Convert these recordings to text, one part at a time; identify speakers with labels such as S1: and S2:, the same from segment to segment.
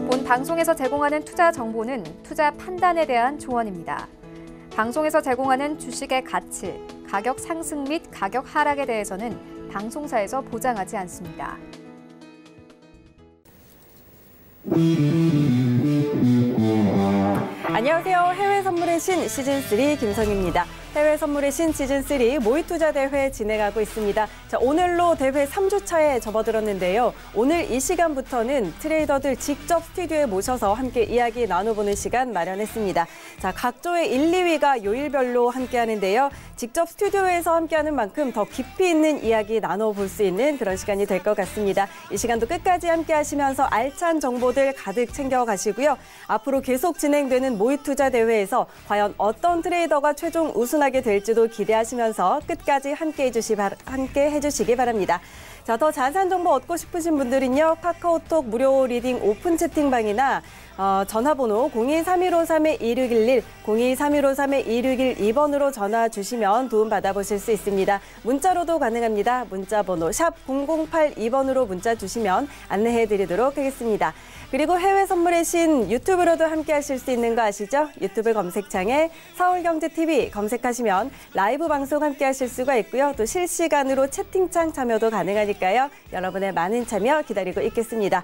S1: 본 방송에서 제공하는 투자 정보는 투자 판단에 대한 조언입니다. 방송에서 제공하는 주식의 가치, 가격 상승 및 가격 하락에 대해서는 방송사에서 보장하지 않습니다.
S2: 안녕하세요. 해외 선물의 신 시즌3 김성희입니다. 해외 선물의 신 시즌3 모의투자 대회 진행하고 있습니다. 자, 오늘로 대회 3주차에 접어들었는데요. 오늘 이 시간부터는 트레이더들 직접 스튜디오에 모셔서 함께 이야기 나눠보는 시간 마련했습니다. 자, 각 조의 1, 2위가 요일별로 함께 하는데요. 직접 스튜디오에서 함께하는 만큼 더 깊이 있는 이야기 나눠볼 수 있는 그런 시간이 될 것 같습니다. 이 시간도 끝까지 함께 하시면서 알찬 정보들 가득 챙겨가시고요. 앞으로 계속 진행되는 모의투자 대회에서 과연 어떤 트레이더가 최종 우승하게 될지도 기대하시면서 끝까지 함께 해주시기 바랍니다. 자, 더 자세한 정보 얻고 싶으신 분들은요. 카카오톡 무료 리딩 오픈 채팅방이나 전화번호 023153-2611, 023153-2612번으로 전화 주시면 도움 받아보실 수 있습니다. 문자로도 가능합니다. 문자번호 샵 0082번으로 문자 주시면 안내해드리도록 하겠습니다. 그리고 해외 선물의 신 유튜브로도 함께 하실 수 있는 거 아시죠? 유튜브 검색창에 서울경제TV 검색하시면 라이브 방송 함께 하실 수가 있고요. 또 실시간으로 채팅창 참여도 가능하니까요. 여러분의 많은 참여 기다리고 있겠습니다.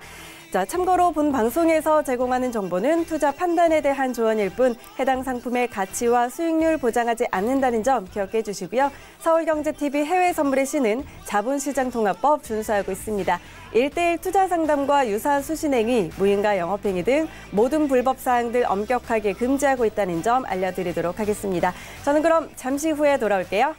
S2: 자, 참고로 본 방송에서 제공하는 정보는 투자 판단에 대한 조언일 뿐 해당 상품의 가치와 수익률 보장하지 않는다는 점 기억해 주시고요. 서울경제TV 해외 선물의 신은 자본시장통합법 준수하고 있습니다. 1:1 투자 상담과 유사 수신행위, 무인가 영업행위 등 모든 불법 사항들 엄격하게 금지하고 있다는 점 알려드리도록 하겠습니다. 저는 그럼 잠시 후에 돌아올게요.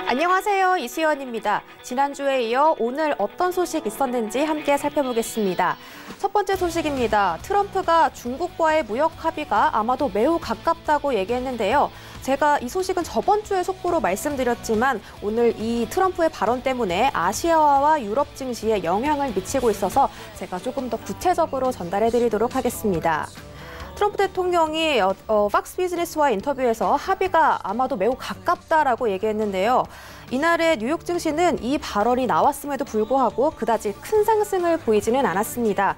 S3: 안녕하세요. 이수연입니다. 지난주에 이어 오늘 어떤 소식 있었는지 함께 살펴보겠습니다. 첫 번째 소식입니다. 트럼프가 중국과의 무역 합의가 아마도 매우 가깝다고 얘기했는데요. 제가 이 소식은 저번 주에 속보로 말씀드렸지만 오늘 이 트럼프의 발언 때문에 아시아와 유럽 증시에 영향을 미치고 있어서 제가 조금 더 구체적으로 전달해드리도록 하겠습니다. 트럼프 대통령이 팍스 비즈니스와 인터뷰에서 합의가 아마도 매우 가깝다라고 얘기했는데요. 이날의 뉴욕 증시는 이 발언이 나왔음에도 불구하고 그다지 큰 상승을 보이지는 않았습니다.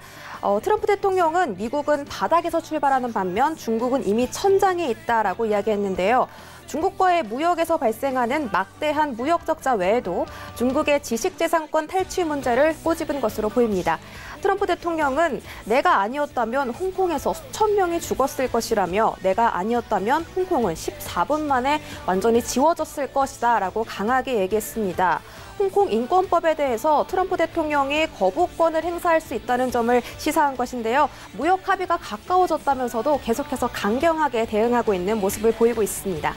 S3: 트럼프 대통령은 미국은 바닥에서 출발하는 반면 중국은 이미 천장에 있다라고 이야기했는데요. 중국과의 무역에서 발생하는 막대한 무역 적자 외에도 중국의 지식재산권 탈취 문제를 꼬집은 것으로 보입니다. 트럼프 대통령은 내가 아니었다면 홍콩에서 수천 명이 죽었을 것이라며 내가 아니었다면 홍콩은 14분 만에 완전히 지워졌을 것이다 라고 강하게 얘기했습니다. 홍콩 인권법에 대해서 트럼프 대통령이 거부권을 행사할 수 있다는 점을 시사한 것인데요. 무역 합의가 가까워졌다면서도 계속해서 강경하게 대응하고 있는 모습을 보이고 있습니다.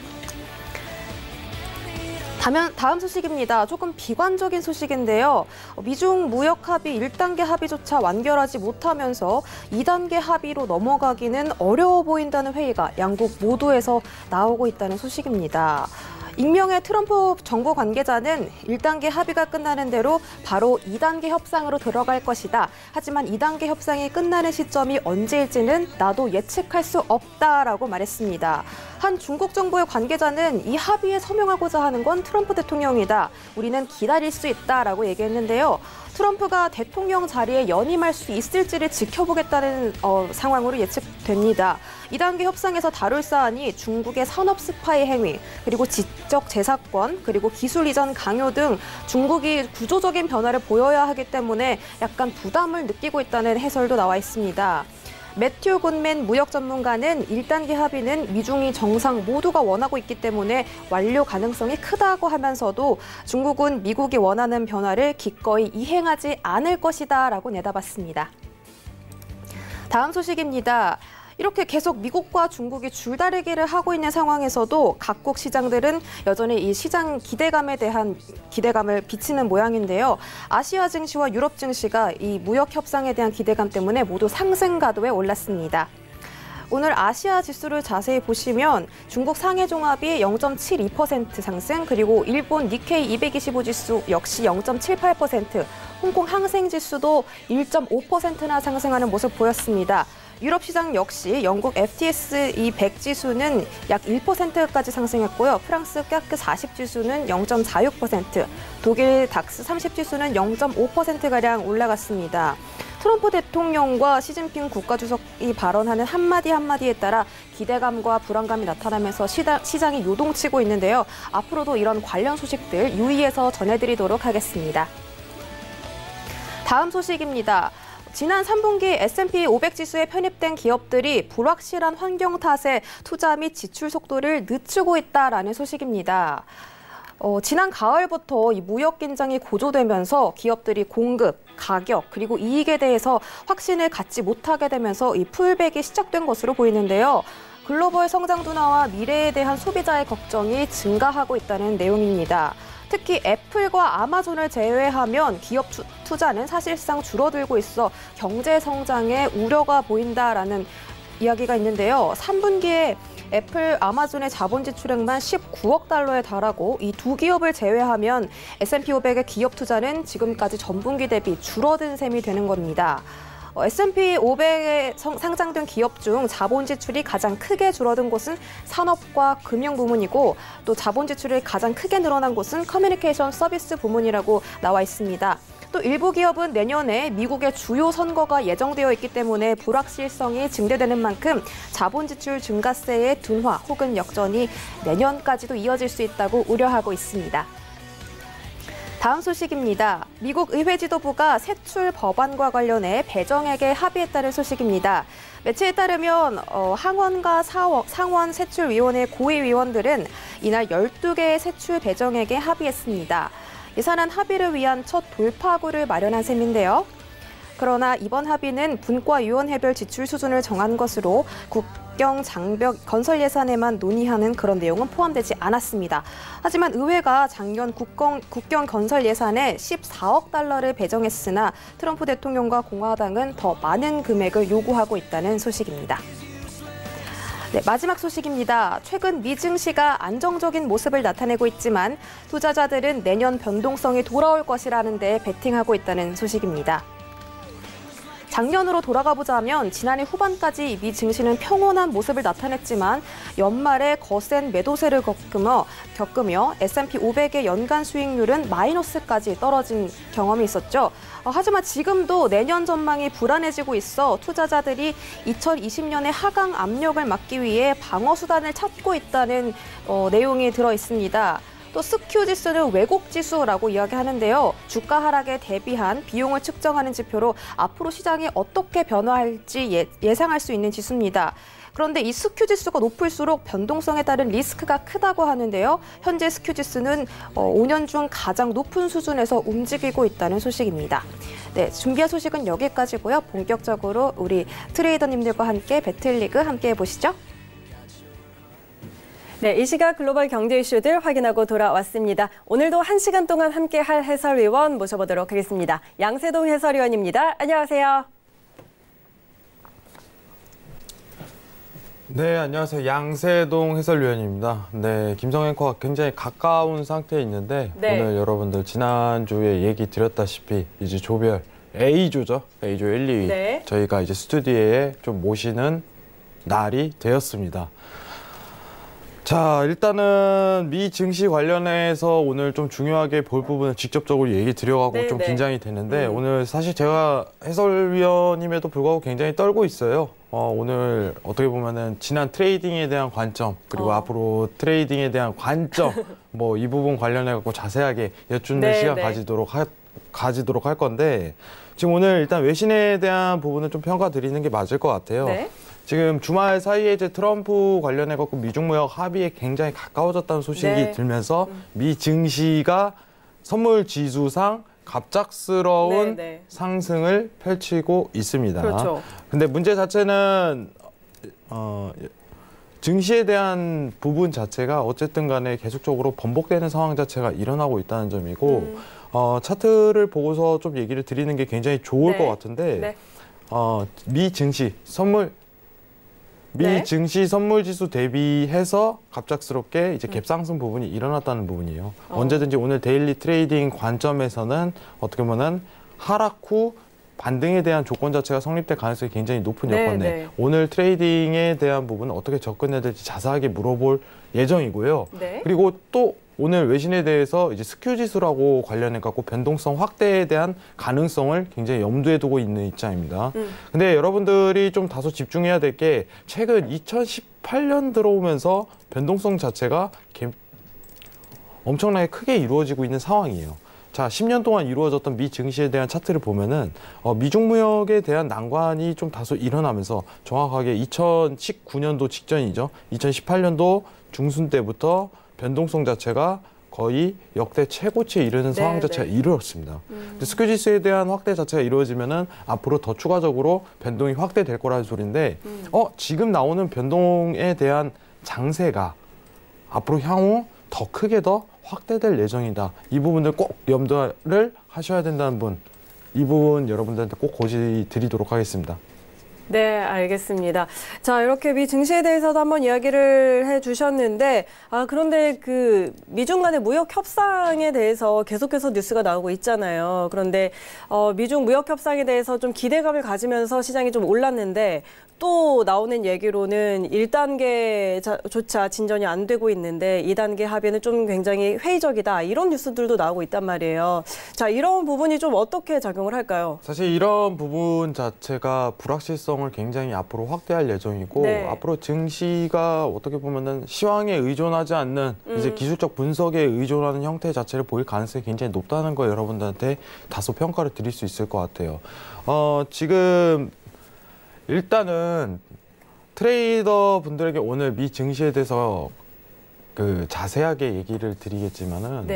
S3: 다음 소식입니다. 조금 비관적인 소식인데요. 미중 무역 합의 1단계 합의조차 완결하지 못하면서 2단계 합의로 넘어가기는 어려워 보인다는 회의가 양국 모두에서 나오고 있다는 소식입니다. 익명의 트럼프 정부 관계자는 1단계 합의가 끝나는 대로 바로 2단계 협상으로 들어갈 것이다. 하지만 2단계 협상이 끝나는 시점이 언제일지는 나도 예측할 수 없다라고 말했습니다. 한 중국 정부의 관계자는 이 합의에 서명하고자 하는 건 트럼프 대통령이다. 우리는 기다릴 수 있다라고 얘기했는데요. 트럼프가 대통령 자리에 연임할 수 있을지를 지켜보겠다는 상황으로 예측됩니다. 2단계 협상에서 다룰 사안이 중국의 산업 스파이 행위, 그리고 지적 재산권, 그리고 기술 이전 강요 등 중국이 구조적인 변화를 보여야 하기 때문에 약간 부담을 느끼고 있다는 해설도 나와 있습니다. 매튜 굿맨 무역 전문가는 1단계 합의는 미중이 정상 모두가 원하고 있기 때문에 완료 가능성이 크다고 하면서도 중국은 미국이 원하는 변화를 기꺼이 이행하지 않을 것이다 라고 내다봤습니다. 다음 소식입니다. 이렇게 계속 미국과 중국이 줄다리기를 하고 있는 상황에서도 각국 시장들은 여전히 이 시장 기대감에 대한 기대감을 비치는 모양인데요. 아시아 증시와 유럽 증시가 이 무역 협상에 대한 기대감 때문에 모두 상승 가도에 올랐습니다. 오늘 아시아 지수를 자세히 보시면 중국 상해 종합이 0.72% 상승, 그리고 일본 니케이 225 지수 역시 0.78%, 홍콩 항생 지수도 1.5%나 상승하는 모습 보였습니다. 유럽 시장 역시 영국 FTSE 100 지수는 약 1%까지 상승했고요. 프랑스 CAC 40 지수는 0.46%, 독일 닥스 30 지수는 0.5%가량 올라갔습니다. 트럼프 대통령과 시진핑 국가주석이 발언하는 한마디에 따라 기대감과 불안감이 나타나면서 시장이 요동치고 있는데요. 앞으로도 이런 관련 소식들 유의해서 전해드리도록 하겠습니다. 다음 소식입니다. 지난 3분기 S&P 500 지수에 편입된 기업들이 불확실한 환경 탓에 투자 및 지출 속도를 늦추고 있다라는 소식입니다. 지난 가을부터 이 무역 긴장이 고조되면서 기업들이 공급, 가격, 그리고 이익에 대해서 확신을 갖지 못하게 되면서 이 풀백이 시작된 것으로 보이는데요. 글로벌 성장 둔화와 미래에 대한 소비자의 걱정이 증가하고 있다는 내용입니다. 특히 애플과 아마존을 제외하면 기업 투자는 사실상 줄어들고 있어 경제 성장에 우려가 보인다라는 이야기가 있는데요. 3분기에 애플, 아마존의 자본 지출액만 19억 달러에 달하고 이 두 기업을 제외하면 S&P 500의 기업 투자는 지금까지 전분기 대비 줄어든 셈이 되는 겁니다. S&P 500에 상장된 기업 중 자본 지출이 가장 크게 줄어든 곳은 산업과 금융 부문이고, 또 자본 지출이 가장 크게 늘어난 곳은 커뮤니케이션 서비스 부문이라고 나와 있습니다. 또 일부 기업은 내년에 미국의 주요 선거가 예정되어 있기 때문에 불확실성이 증대되는 만큼 자본 지출 증가세의 둔화 혹은 역전이 내년까지도 이어질 수 있다고 우려하고 있습니다. 다음 소식입니다. 미국 의회 지도부가 세출 법안과 관련해 배정액에 합의했다는 소식입니다. 매체에 따르면 하원과 상원 세출위원회 고위위원들은 이날 12개의 세출 배정액에 합의했습니다. 예산안 합의를 위한 첫 돌파구를 마련한 셈인데요. 그러나 이번 합의는 분과위원회별 지출 수준을 정한 것으로 국경, 장벽, 건설 예산에만 논의하는 그런 내용은 포함되지 않았습니다. 하지만 의회가 작년 국경 건설 예산에 14억 달러를 배정했으나 트럼프 대통령과 공화당은 더 많은 금액을 요구하고 있다는 소식입니다. 네, 마지막 소식입니다. 최근 미 증시가 안정적인 모습을 나타내고 있지만 투자자들은 내년 변동성이 돌아올 것이라는 데 베팅하고 있다는 소식입니다. 작년으로 돌아가 보자면 지난해 후반까지 미 증시는 평온한 모습을 나타냈지만 연말에 거센 매도세를 겪으며 S&P 500의 연간 수익률은 마이너스까지 떨어진 경험이 있었죠. 하지만 지금도 내년 전망이 불안해지고 있어 투자자들이 2020년의 하강 압력을 막기 위해 방어 수단을 찾고 있다는 내용이 들어 있습니다. 또 스큐 지수는 왜곡 지수라고 이야기하는데요. 주가 하락에 대비한 비용을 측정하는 지표로 앞으로 시장이 어떻게 변화할지 예상할 수 있는 지수입니다. 그런데 이 스큐 지수가 높을수록 변동성에 따른 리스크가 크다고 하는데요. 현재 스큐 지수는 5년 중 가장 높은 수준에서 움직이고 있다는 소식입니다. 네, 준비한 소식은 여기까지고요. 본격적으로 우리 트레이더님들과 함께 배틀리그 함께 해보시죠.
S2: 네, 이 시각 글로벌 경제 이슈들 확인하고 돌아왔습니다. 오늘도 1시간 동안 함께할 해설위원 모셔보도록 하겠습니다. 양세동 해설위원입니다. 안녕하세요.
S4: 네, 안녕하세요. 양세동 해설위원입니다. 네, 김성 앵커가 굉장히 가까운 상태에 있는데
S2: 네.
S4: 오늘 여러분들 지난주에 얘기 드렸다시피 이제 조별 A조죠. A조 1, 2위.
S2: 네.
S4: 저희가 이제 스튜디오에 좀 모시는 날이 되었습니다. 자, 일단은 미 증시 관련해서 오늘 좀 중요하게 볼 부분을 직접적으로 얘기 드려가고 좀 긴장이 되는데 오늘 사실 제가 해설위원임에도 불구하고 굉장히 떨고 있어요. 오늘 어떻게 보면은 지난 트레이딩에 대한 관점 그리고 앞으로 트레이딩에 대한 관점 뭐 이 부분 관련해 갖고 자세하게 여쭙는 시간 가지도록 할 건데 지금 오늘 일단 외신에 대한 부분은 좀 평가 드리는 게 맞을 것 같아요.
S2: 네.
S4: 지금 주말 사이에 이제 트럼프 관련해 갖고 미중 무역 합의에 굉장히 가까워졌다는 소식이 들면서 미 증시가 선물 지수상 갑작스러운 상승을 펼치고 있습니다.
S2: 그렇죠.
S4: 근데 문제 자체는 증시에 대한 부분 자체가 어쨌든 간에 계속적으로 번복되는 상황 자체가 일어나고 있다는 점이고 차트를 보고서 좀 얘기를 드리는 게 굉장히 좋을
S2: 네.
S4: 것 같은데
S2: 네.
S4: 미 증시 선물 지수 대비해서 갑작스럽게 이제 갭상승 부분이 일어났다는 부분이에요. 언제든지 오늘 데일리 트레이딩 관점에서는 어떻게 보면 하락 후 반등에 대한 조건 자체가 성립될 가능성이 굉장히 높은 여건에
S2: 네.
S4: 오늘 트레이딩에 대한 부분은 어떻게 접근해야 될지 자세하게 물어볼 예정이고요.
S2: 네.
S4: 그리고 또 오늘 외신에 대해서 이제 스큐 지수라고 관련해 갖고 변동성 확대에 대한 가능성을 굉장히 염두에 두고 있는 입장입니다. 근데 여러분들이 좀 다소 집중해야 될 게 최근 2018년 들어오면서 변동성 자체가 엄청나게 크게 이루어지고 있는 상황이에요. 자, 10년 동안 이루어졌던 미 증시에 대한 차트를 보면은 미중 무역에 대한 난관이 좀 다소 일어나면서 정확하게 2019년도 직전이죠. 2018년도 중순 때부터 변동성 자체가 거의 역대 최고치에 이르는 상황 자체가 이루어졌습니다. 스큐 지수에 대한 확대 자체가 이루어지면은 앞으로 더 추가적으로 변동이 확대될 거라는 소리인데 지금 나오는 변동에 대한 장세가 앞으로 향후 더 크게 더 확대될 예정이다. 이 부분들 꼭 염두를 하셔야 된다는 분, 이 부분 여러분들한테 꼭 고지 드리도록 하겠습니다.
S2: 네, 알겠습니다. 자, 이렇게 미 증시에 대해서도 한번 이야기를 해주셨는데, 그런데 그 미중 간의 무역 협상에 대해서 계속해서 뉴스가 나오고 있잖아요. 그런데 미중 무역 협상에 대해서 좀 기대감을 가지면서 시장이 좀 올랐는데, 또 나오는 얘기로는 1단계조차 진전이 안 되고 있는데 2단계 합의는 좀 굉장히 회의적이다. 이런 뉴스들도 나오고 있단 말이에요. 자, 이런 부분이 좀 어떻게 작용을 할까요?
S4: 사실 이런 부분 자체가 불확실성을 굉장히 앞으로 확대할 예정이고 앞으로 증시가 어떻게 보면은 시황에 의존하지 않는 이제 기술적 분석에 의존하는 형태 자체를 보일 가능성이 굉장히 높다는 거 여러분들한테 다소 평가를 드릴 수 있을 것 같아요. 지금 일단은 트레이더 분들에게 오늘 미 증시에 대해서 그 자세하게 얘기를 드리겠지만은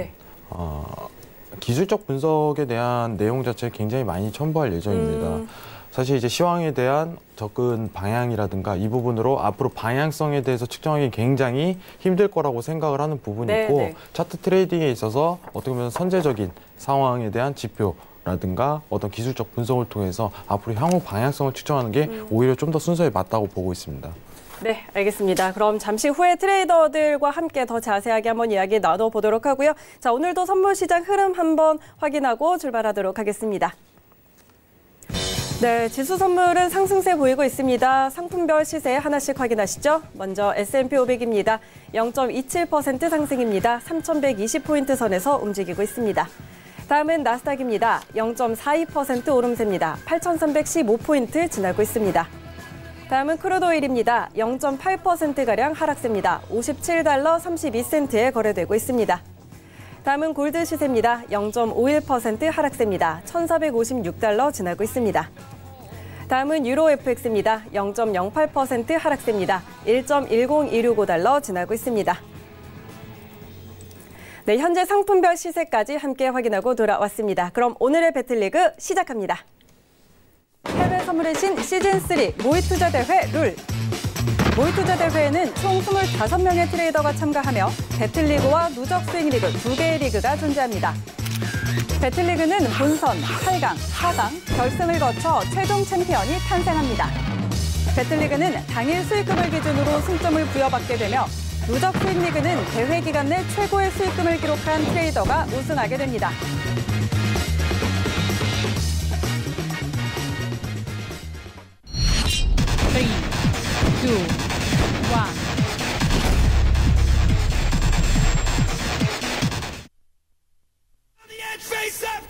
S4: 기술적 분석에 대한 내용 자체를 굉장히 많이 첨부할 예정입니다. 사실 이제 시황에 대한 접근 방향이라든가 이 부분으로 앞으로 방향성에 대해서 측정하기 굉장히 힘들 거라고 생각을 하는 부분이 있고 차트 트레이딩에 있어서 어떻게 보면 선제적인 상황에 대한 지표 라든가 어떤 기술적 분석을 통해서 앞으로 향후 방향성을 측정하는 게 오히려 좀 더 순서에 맞다고 보고 있습니다.
S2: 네, 알겠습니다. 그럼 잠시 후에 트레이더들과 함께 더 자세하게 한번 이야기 나눠보도록 하고요. 자, 오늘도 선물 시장 흐름 한번 확인하고 출발하도록 하겠습니다. 네, 지수 선물은 상승세 보이고 있습니다. 상품별 시세 하나씩 확인하시죠. 먼저 S&P 500입니다. 0.27% 상승입니다. 3,120포인트 선에서 움직이고 있습니다. 다음은 나스닥입니다. 0.42% 오름세입니다. 8,315포인트 지나고 있습니다. 다음은 크루드오일입니다. 0.8%가량 하락세입니다. 57달러 32센트에 거래되고 있습니다. 다음은 골드 시세입니다. 0.51% 하락세입니다. 1,456달러 지나고 있습니다. 다음은 유로 FX입니다. 0.08% 하락세입니다. 1.10265달러 지나고 있습니다. 네, 현재 상품별 시세까지 함께 확인하고 돌아왔습니다. 그럼 오늘의 배틀리그 시작합니다. 해외 선물의 신 시즌3 모의투자대회 룰. 모의투자대회에는 총 25명의 트레이더가 참가하며 배틀리그와 누적 스윙리그 2개의 리그가 존재합니다. 배틀리그는 본선, 8강, 4강, 결승을 거쳐 최종 챔피언이 탄생합니다. 배틀리그는 당일 수익금을 기준으로 승점을 부여받게 되며 누적 스윙리그는 대회 기간 내 최고의 수익금을 기록한 트레이더가 우승하게 됩니다.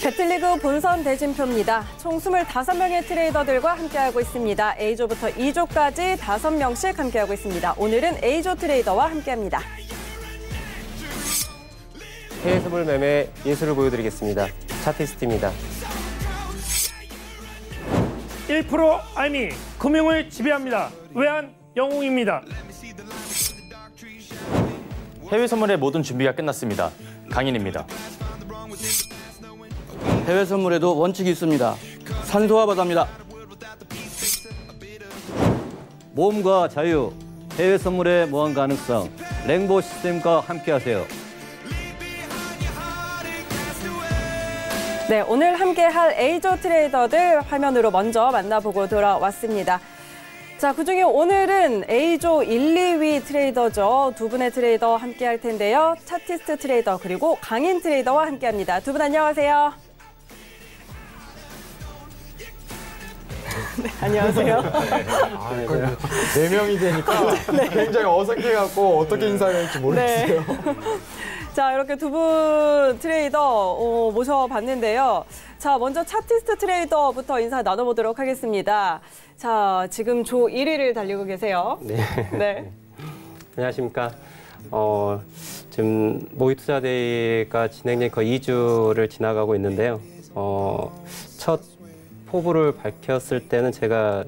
S2: 배틀리그 본선 대진표입니다. 총 25명의 트레이더들과 함께하고 있습니다. A조부터 E조까지 5명씩 함께하고 있습니다. 오늘은 A조 트레이더와 함께합니다.
S5: 해외 선물 매매 예술을 보여드리겠습니다. 차티스트입니다.
S6: 1% 알미, 금융을 지배합니다. 외환 영웅입니다.
S7: 해외 선물의 모든 준비가 끝났습니다. 강인입니다.
S8: 해외 선물에도 원칙이 있습니다. 산소와 바다입니다. 모험과 자유, 해외 선물의 무한 가능성, 랭보 시스템과 함께하세요.
S2: 네, 오늘 함께할 A조 트레이더들 화면으로 먼저 만나보고 돌아왔습니다. 자, 그중에 오늘은 A조 1, 2위 트레이더죠. 두 분의 트레이더 함께할 텐데요. 차티스트 트레이더 그리고 강인 트레이더와 함께합니다. 두 분 안녕하세요. 네, 안녕하세요.
S4: 네 명이 되니까 굉장히 어색해갖고 어떻게 인사해야 할지 모르겠어요.
S2: 자, 이렇게 두 분 트레이더 모셔봤는데요. 자, 먼저 차티스트 트레이더부터 인사 나눠보도록 하겠습니다. 자, 지금 조 1위를 달리고 계세요.
S5: 네.
S2: 네.
S5: 안녕하십니까. 지금 모의투자대회가 진행된 거의 2주를 지나가고 있는데요. 첫 포부를 밝혔을 때는 제가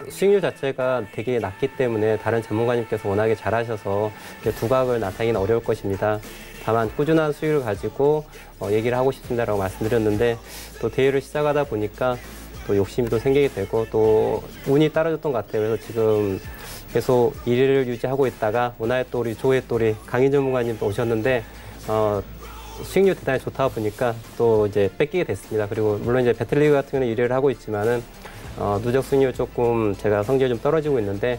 S5: 수익률 자체가 되게 낮기 때문에 다른 전문가님께서 워낙에 잘하셔서 두각을 나타내기는 어려울 것입니다. 다만 꾸준한 수익을 가지고 얘기를 하고 싶습니다라고 말씀드렸는데 또 대회를 시작하다 보니까 또 욕심이 또 생기게 되고 또 운이 따라줬던 것 같아요. 그래서 지금 계속 1위를 유지하고 있다가 오늘 또 우리 조회 또 우리 강인 전문가님도 오셨는데 수익률 대단히 좋다 보니까 또 이제 뺏기게 됐습니다. 그리고 물론 이제 배틀리그 같은 경우는 1위를 하고 있지만은 누적 수익률 조금 제가 성적이 좀 떨어지고 있는데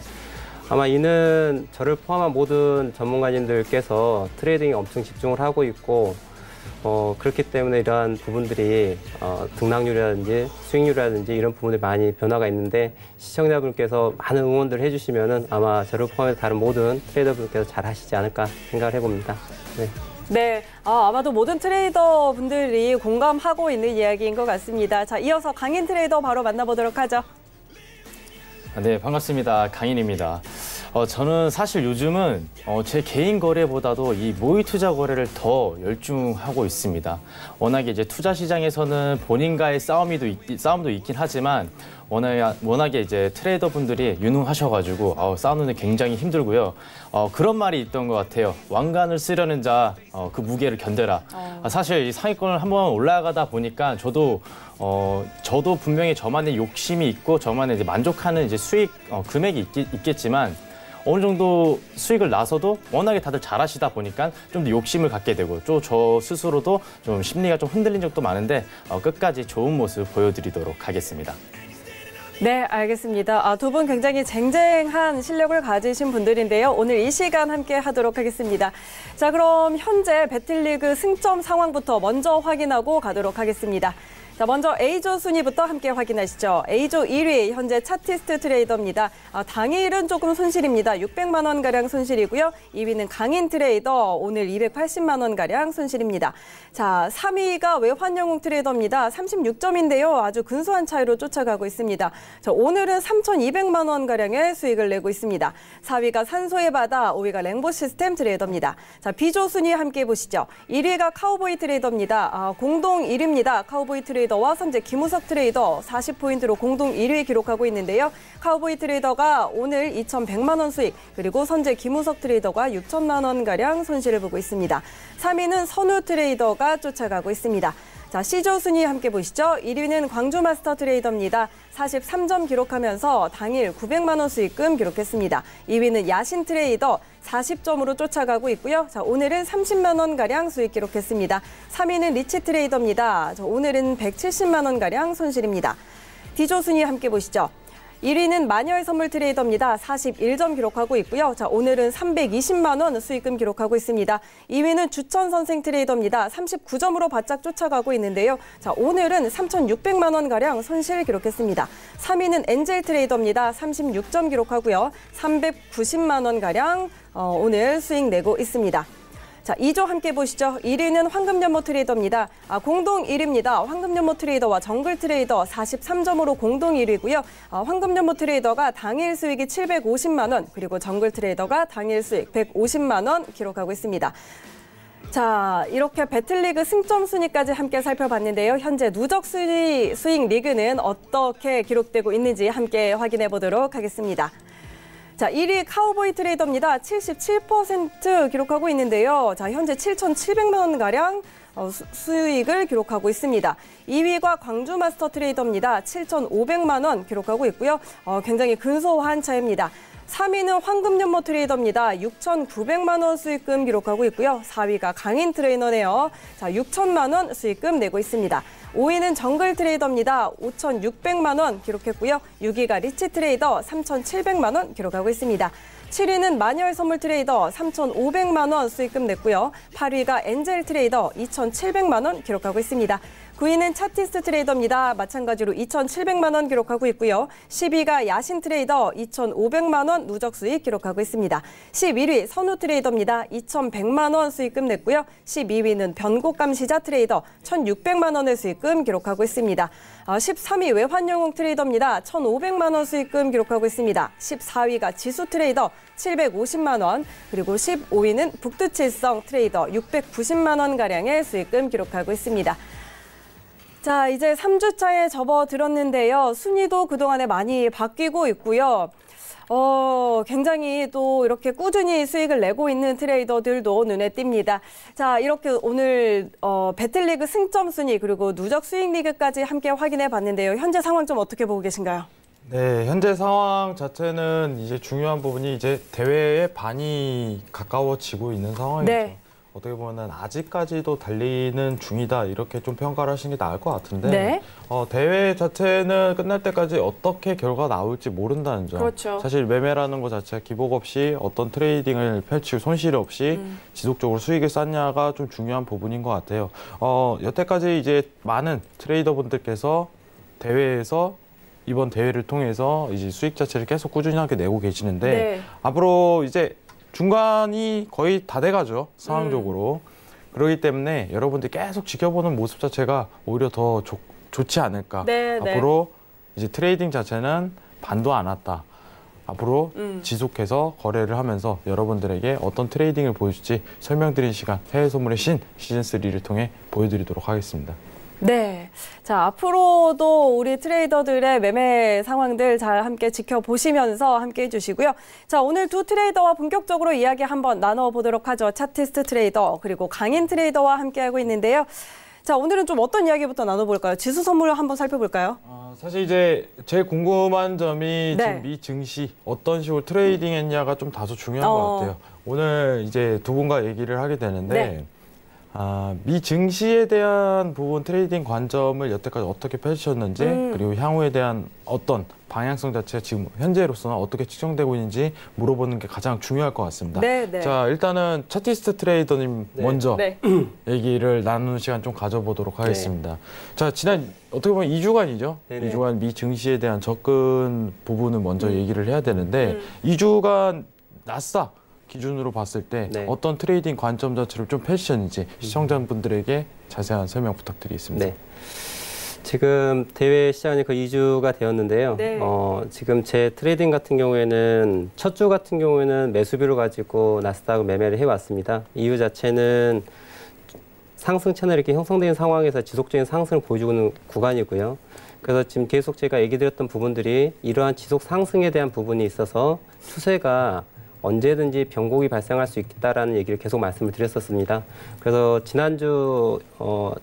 S5: 아마 이는 저를 포함한 모든 전문가님들께서 트레이딩에 엄청 집중을 하고 있고 그렇기 때문에 이러한 부분들이 등락률이라든지 수익률이라든지 이런 부분들이 많이 변화가 있는데 시청자분께서 많은 응원들 해주시면은 아마 저를 포함해서 다른 모든 트레이더분께서 잘 하시지 않을까 생각을 해봅니다. 네.
S2: 네, 아마도 모든 트레이더 분들이 공감하고 있는 이야기인 것 같습니다. 자, 이어서 강인 트레이더 바로 만나보도록 하죠.
S7: 네, 반갑습니다. 강인입니다. 저는 사실 요즘은 제 개인 거래보다도 이 모의 투자 거래를 더 열중하고 있습니다. 워낙에 이제 투자 시장에서는 본인과의 싸움도 있긴 하지만 워낙에 이제 트레이더 분들이 유능하셔가지고 싸우는 게 굉장히 힘들고요. 그런 말이 있던 것 같아요. 왕관을 쓰려는 자 그 무게를 견뎌라. 사실 이 상위권을 한번 올라가다 보니까 저도 분명히 저만의 욕심이 있고 저만의 이제 만족하는 이제 수익 금액이 있겠지만 어느 정도 수익을 나서도 워낙에 다들 잘하시다 보니까 좀 더 욕심을 갖게 되고 또 저 스스로도 좀 심리가 좀 흔들린 적도 많은데 끝까지 좋은 모습 보여드리도록 하겠습니다.
S2: 네, 알겠습니다. 두 분 굉장히 쟁쟁한 실력을 가지신 분들인데요. 오늘 이 시간 함께 하도록 하겠습니다. 자, 그럼 현재 배틀리그 승점 상황부터 먼저 확인하고 가도록 하겠습니다. 자, 먼저 A조 순위부터 함께 확인하시죠. A조 1위 현재 차티스트 트레이더입니다. 당일은 조금 손실입니다. 600만 원가량 손실이고요. 2위는 강인 트레이더, 오늘 280만 원가량 손실입니다. 자, 3위가 외환영웅 트레이더입니다. 36점인데요. 아주 근소한 차이로 쫓아가고 있습니다. 자, 오늘은 3,200만 원가량의 수익을 내고 있습니다. 4위가 산소의 바다, 5위가 랭보 시스템 트레이더입니다. 자, B조 순위 함께 보시죠. 1위가 카우보이 트레이더입니다. 공동 1위입니다. 카우보이 트레이더와 선제 김우석 트레이더 40포인트로 공동 1위 기록하고 있는데요. 카우보이 트레이더가 오늘 2,100만 원 수익, 그리고 선제 김우석 트레이더가 6천만 원가량 손실을 보고 있습니다. 3위는 선우 트레이더가 쫓아가고 있습니다. 자, C조 순위 함께 보시죠. 1위는 광주 마스터 트레이더입니다. 43점 기록하면서 당일 900만 원 수익금 기록했습니다. 2위는 야신 트레이더 40점으로 쫓아가고 있고요. 자, 오늘은 30만 원가량 수익 기록했습니다. 3위는 리치 트레이더입니다. 오늘은 170만 원가량 손실입니다. D조 순위 함께 보시죠. 1위는 마녀의 선물 트레이더입니다. 41점 기록하고 있고요. 자, 오늘은 320만 원 수익금 기록하고 있습니다. 2위는 주천 선생 트레이더입니다. 39점으로 바짝 쫓아가고 있는데요. 자, 오늘은 3,600만 원가량 손실 기록했습니다. 3위는 엔젤 트레이더입니다. 36점 기록하고요. 390만 원가량 오늘 수익 내고 있습니다. 자, 2조 함께 보시죠. 1위는 황금연못 트레이더입니다. 공동 1위입니다. 황금연못 트레이더와 정글 트레이더 43점으로 공동 1위고요. 황금연못 트레이더가 당일 수익이 750만 원, 그리고 정글 트레이더가 당일 수익 150만 원 기록하고 있습니다. 자, 이렇게 배틀리그 승점 순위까지 함께 살펴봤는데요. 현재 누적 수익 리그는 어떻게 기록되고 있는지 함께 확인해 보도록 하겠습니다. 자, 1위 카우보이 트레이더입니다. 77% 기록하고 있는데요. 자, 현재 7,700만 원가량 수익을 기록하고 있습니다. 2위가 광주 마스터 트레이더입니다. 7,500만 원 기록하고 있고요. 굉장히 근소한 차이입니다. 3위는 황금연모 트레이더입니다. 6,900만 원 수익금 기록하고 있고요. 4위가 강인 트레이너네요. 자, 6천만 원 수익금 내고 있습니다. 5위는 정글 트레이더입니다. 5,600만 원 기록했고요. 6위가 리치 트레이더 3,700만 원 기록하고 있습니다. 7위는 마녀의 선물 트레이더 3,500만 원 수익금 냈고요. 8위가 엔젤 트레이더 2,700만 원 기록하고 있습니다. 9위는 차티스트 트레이더입니다. 마찬가지로 2,700만 원 기록하고 있고요. 10위가 야신 트레이더 2,500만 원 누적 수익 기록하고 있습니다. 11위 선우 트레이더입니다. 2,100만 원 수익금 냈고요. 12위는 변곡감 시자 트레이더 1,600만 원의 수익금 기록하고 있습니다. 13위 외환영웅 트레이더입니다. 1,500만 원 수익금 기록하고 있습니다. 14위가 지수 트레이더 750만 원, 그리고 15위는 북두칠성 트레이더 690만 원가량의 수익금 기록하고 있습니다. 자, 이제 3주차에 접어들었는데요. 순위도 그동안에 많이 바뀌고 있고요. 굉장히 또 이렇게 꾸준히 수익을 내고 있는 트레이더들도 눈에 띕니다. 자, 이렇게 오늘 배틀리그 승점 순위 그리고 누적 수익 리그까지 함께 확인해 봤는데요. 현재 상황 좀 어떻게 보고 계신가요?
S4: 네, 현재 상황 자체는 이제 중요한 부분이 이제 대회에 반이 가까워지고 있는 상황이죠.
S2: 네.
S4: 어떻게 보면 아직까지도 달리는 중이다 이렇게 좀 평가를 하시는 게 나을 것 같은데
S2: 네.
S4: 대회 자체는 끝날 때까지 어떻게 결과가 나올지 모른다는 점.
S2: 그렇죠.
S4: 사실 매매라는 것 자체가 기복 없이 어떤 트레이딩을 펼치고 손실 없이 지속적으로 수익을 쌓냐가 좀 중요한 부분인 것 같아요. 여태까지 이제 많은 트레이더분들께서 대회에서 이번 대회를 통해서 이제 수익 자체를 계속 꾸준하게 내고 계시는데
S2: 네.
S4: 앞으로 이제 중간이 거의 다 돼가죠, 상황적으로. 그렇기 때문에 여러분들이 계속 지켜보는 모습 자체가 오히려 더 좋지 않을까.
S2: 네,
S4: 앞으로 이제 트레이딩 자체는 반도 안 왔다. 앞으로 지속해서 거래를 하면서 여러분들에게 어떤 트레이딩을 보여줄지 설명드리는 시간, 해외 선물의 신 시즌3를 통해 보여드리도록 하겠습니다.
S2: 네. 자, 앞으로도 우리 트레이더들의 매매 상황들 잘 함께 지켜보시면서 함께 해주시고요. 자, 오늘 두 트레이더와 본격적으로 이야기 한번 나눠보도록 하죠. 차티스트 트레이더 그리고 강인 트레이더와 함께하고 있는데요. 자, 오늘은 좀 어떤 이야기부터 나눠볼까요? 지수 선물 한번 살펴볼까요?
S4: 사실 이제 제일 궁금한 점이
S2: 네.
S4: 지금 미 증시 어떤 식으로 트레이딩 했냐가 좀 다소 중요한 것 같아요. 오늘 이제 두 분과 얘기를 하게 되는데
S2: 네.
S4: 미 증시에 대한 부분 트레이딩 관점을 여태까지 어떻게 펼치셨는지 그리고 향후에 대한 어떤 방향성 자체가 지금 현재로서는 어떻게 측정되고 있는지 물어보는 게 가장 중요할 것 같습니다.
S2: 네, 네.
S4: 자, 일단은 차티스트 트레이더님 먼저
S2: 네.
S4: 얘기를 나누는 시간 좀 가져보도록 하겠습니다. 자, 지난 어떻게 보면 2주간이죠.
S5: 네네.
S4: 2주간 미 증시에 대한 접근 부분을 먼저 얘기를 해야 되는데 2주간 나스닥 기준으로 봤을 때
S5: 네.
S4: 어떤 트레이딩 관점 자체를 좀 펼치셨는지 시청자분들에게 자세한 설명 부탁드리겠습니다.
S5: 네. 지금 대회 시작이 거의 2주가 되었는데요.
S2: 네.
S5: 지금 제 트레이딩 같은 경우에는 첫 주 같은 경우에는 매수비를 가지고 나스닥을 매매를 해왔습니다. 이유 자체는 상승 채널이 이렇게 형성된 상황에서 지속적인 상승을 보여주고 있는 구간이고요. 그래서 지금 계속 제가 얘기 드렸던 부분들이 이러한 지속 상승에 대한 부분이 있어서 추세가 언제든지 변곡이 발생할 수 있다라는 얘기를 계속 말씀을 드렸었습니다. 그래서 지난주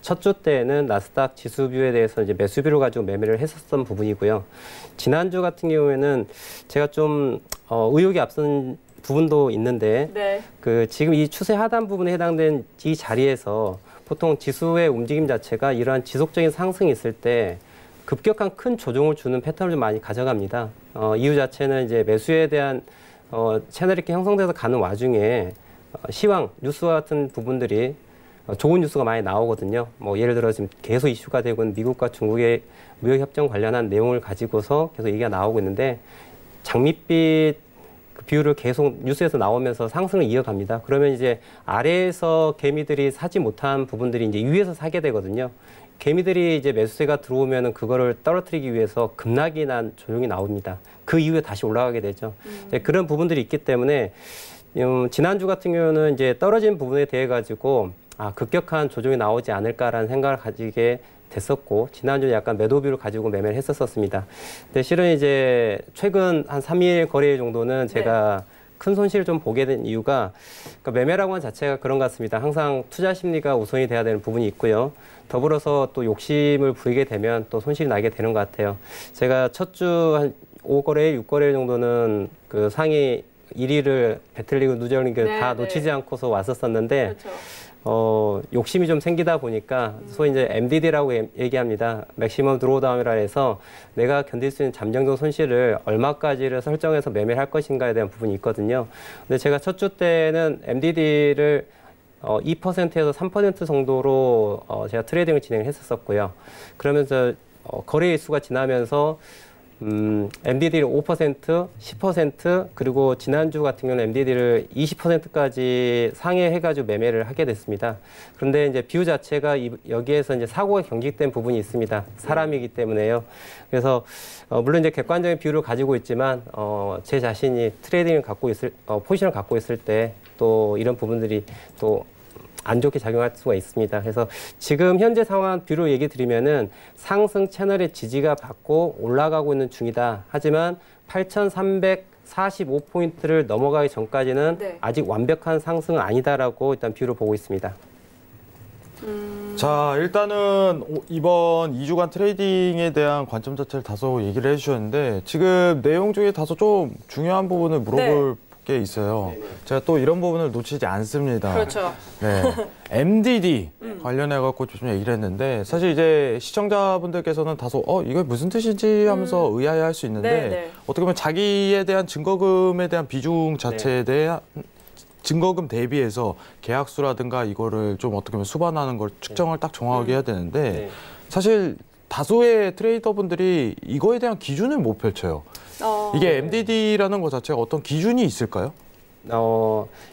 S5: 첫 주 때는 나스닥 지수뷰에 대해서 이제 매수비를 가지고 매매를 했었던 부분이고요. 지난주 같은 경우에는 제가 좀 의욕이 앞선 부분도 있는데
S2: 네.
S5: 지금 이 추세 하단 부분에 해당된 이 자리에서 보통 지수의 움직임 자체가 이러한 지속적인 상승이 있을 때 급격한 큰 조정을 주는 패턴을 좀 많이 가져갑니다. 이유 자체는 이제 매수에 대한 채널이 이렇게 형성돼서 가는 와중에 시황, 뉴스와 같은 부분들이 좋은 뉴스가 많이 나오거든요. 뭐 예를 들어 지금 계속 이슈가 되고 있는 미국과 중국의 무역협정 관련한 내용을 가지고서 계속 얘기가 나오고 있는데 장밋빛 그 비율을 계속 뉴스에서 나오면서 상승을 이어갑니다. 그러면 이제 아래에서 개미들이 사지 못한 부분들이 이제 위에서 사게 되거든요. 개미들이 이제 매수세가 들어오면은 그거를 떨어뜨리기 위해서 급락이 난 조정이 나옵니다. 그 이후에 다시 올라가게 되죠. 이제 그런 부분들이 있기 때문에 지난주 같은 경우는 이제 떨어진 부분에 대해 가지고 급격한 조정이 나오지 않을까라는 생각을 가지게 됐었고 지난주 약간 매도비를 가지고 매매를 했었습니다. 근데 실은 이제 최근 한 3일 거래 정도는 제가 큰 손실을 좀 보게 된 이유가 그러니까 매매라고 하는 자체가 그런 것 같습니다. 항상 투자 심리가 우선이 돼야 되는 부분이 있고요. 더불어서 또 욕심을 부리게 되면 또 손실이 나게 되는 것 같아요. 제가 첫 주 한 5거래일, 6거래일 정도는 그 상위 1위를 배틀리그, 누적리그 다 놓치지 않고서 왔었었는데 욕심이 좀 생기다 보니까 소위 이제 MDD라고 얘기합니다. 맥시멈 드로우다운이라 해서 내가 견딜 수 있는 잠정적 손실을 얼마까지를 설정해서 매매를 할 것인가에 대한 부분이 있거든요. 근데 제가 첫 주 때는 MDD를 2%에서 3% 정도로 제가 트레이딩을 진행을 했었고요. 그러면서 거래 일수가 지나면서 MDD를 5%, 10% 그리고 지난주 같은 경우는 MDD를 20%까지 상회해가지고 매매를 하게 됐습니다. 그런데 이제 비율 자체가 여기에서 이제 사고가 경직된 부분이 있습니다. 사람이기 때문에요. 그래서 물론 이제 객관적인 비율을 가지고 있지만 제 자신이 트레이딩을 갖고 포지션을 갖고 있을 때 또 이런 부분들이 또 안 좋게 작용할 수가 있습니다. 그래서 지금 현재 상황 뷰로 얘기 드리면은 상승 채널의 지지가 받고 올라가고 있는 중이다. 하지만 8,345포인트를 넘어가기 전까지는 아직 완벽한 상승은 아니다라고 일단 뷰로 보고 있습니다.
S4: 자, 일단은 이번 2주간 트레이딩에 대한 관점 자체를 다소 얘기를 해주셨는데 지금 내용 중에 다소 좀 중요한 부분을 물어볼 게 있어요. 제가 또 이런 부분을 놓치지 않습니다.
S2: 그렇죠.
S4: 네. MDD 관련해갖고 좀 얘기를 했는데 사실 이제 시청자분들께서는 다소 이게 무슨 뜻이지 하면서 의아해할 수 있는데 어떻게 보면 자기에 대한 증거금에 대한 비중 자체에 대한 증거금 대비해서 계약수라든가 이거를 좀 어떻게 보면 수반하는 걸 측정을 딱 정확하게 해야 되는데 사실 다수의 트레이더분들이 이거에 대한 기준을 못 펼쳐요. 이게 MDD라는 것 자체가 어떤 기준이 있을까요?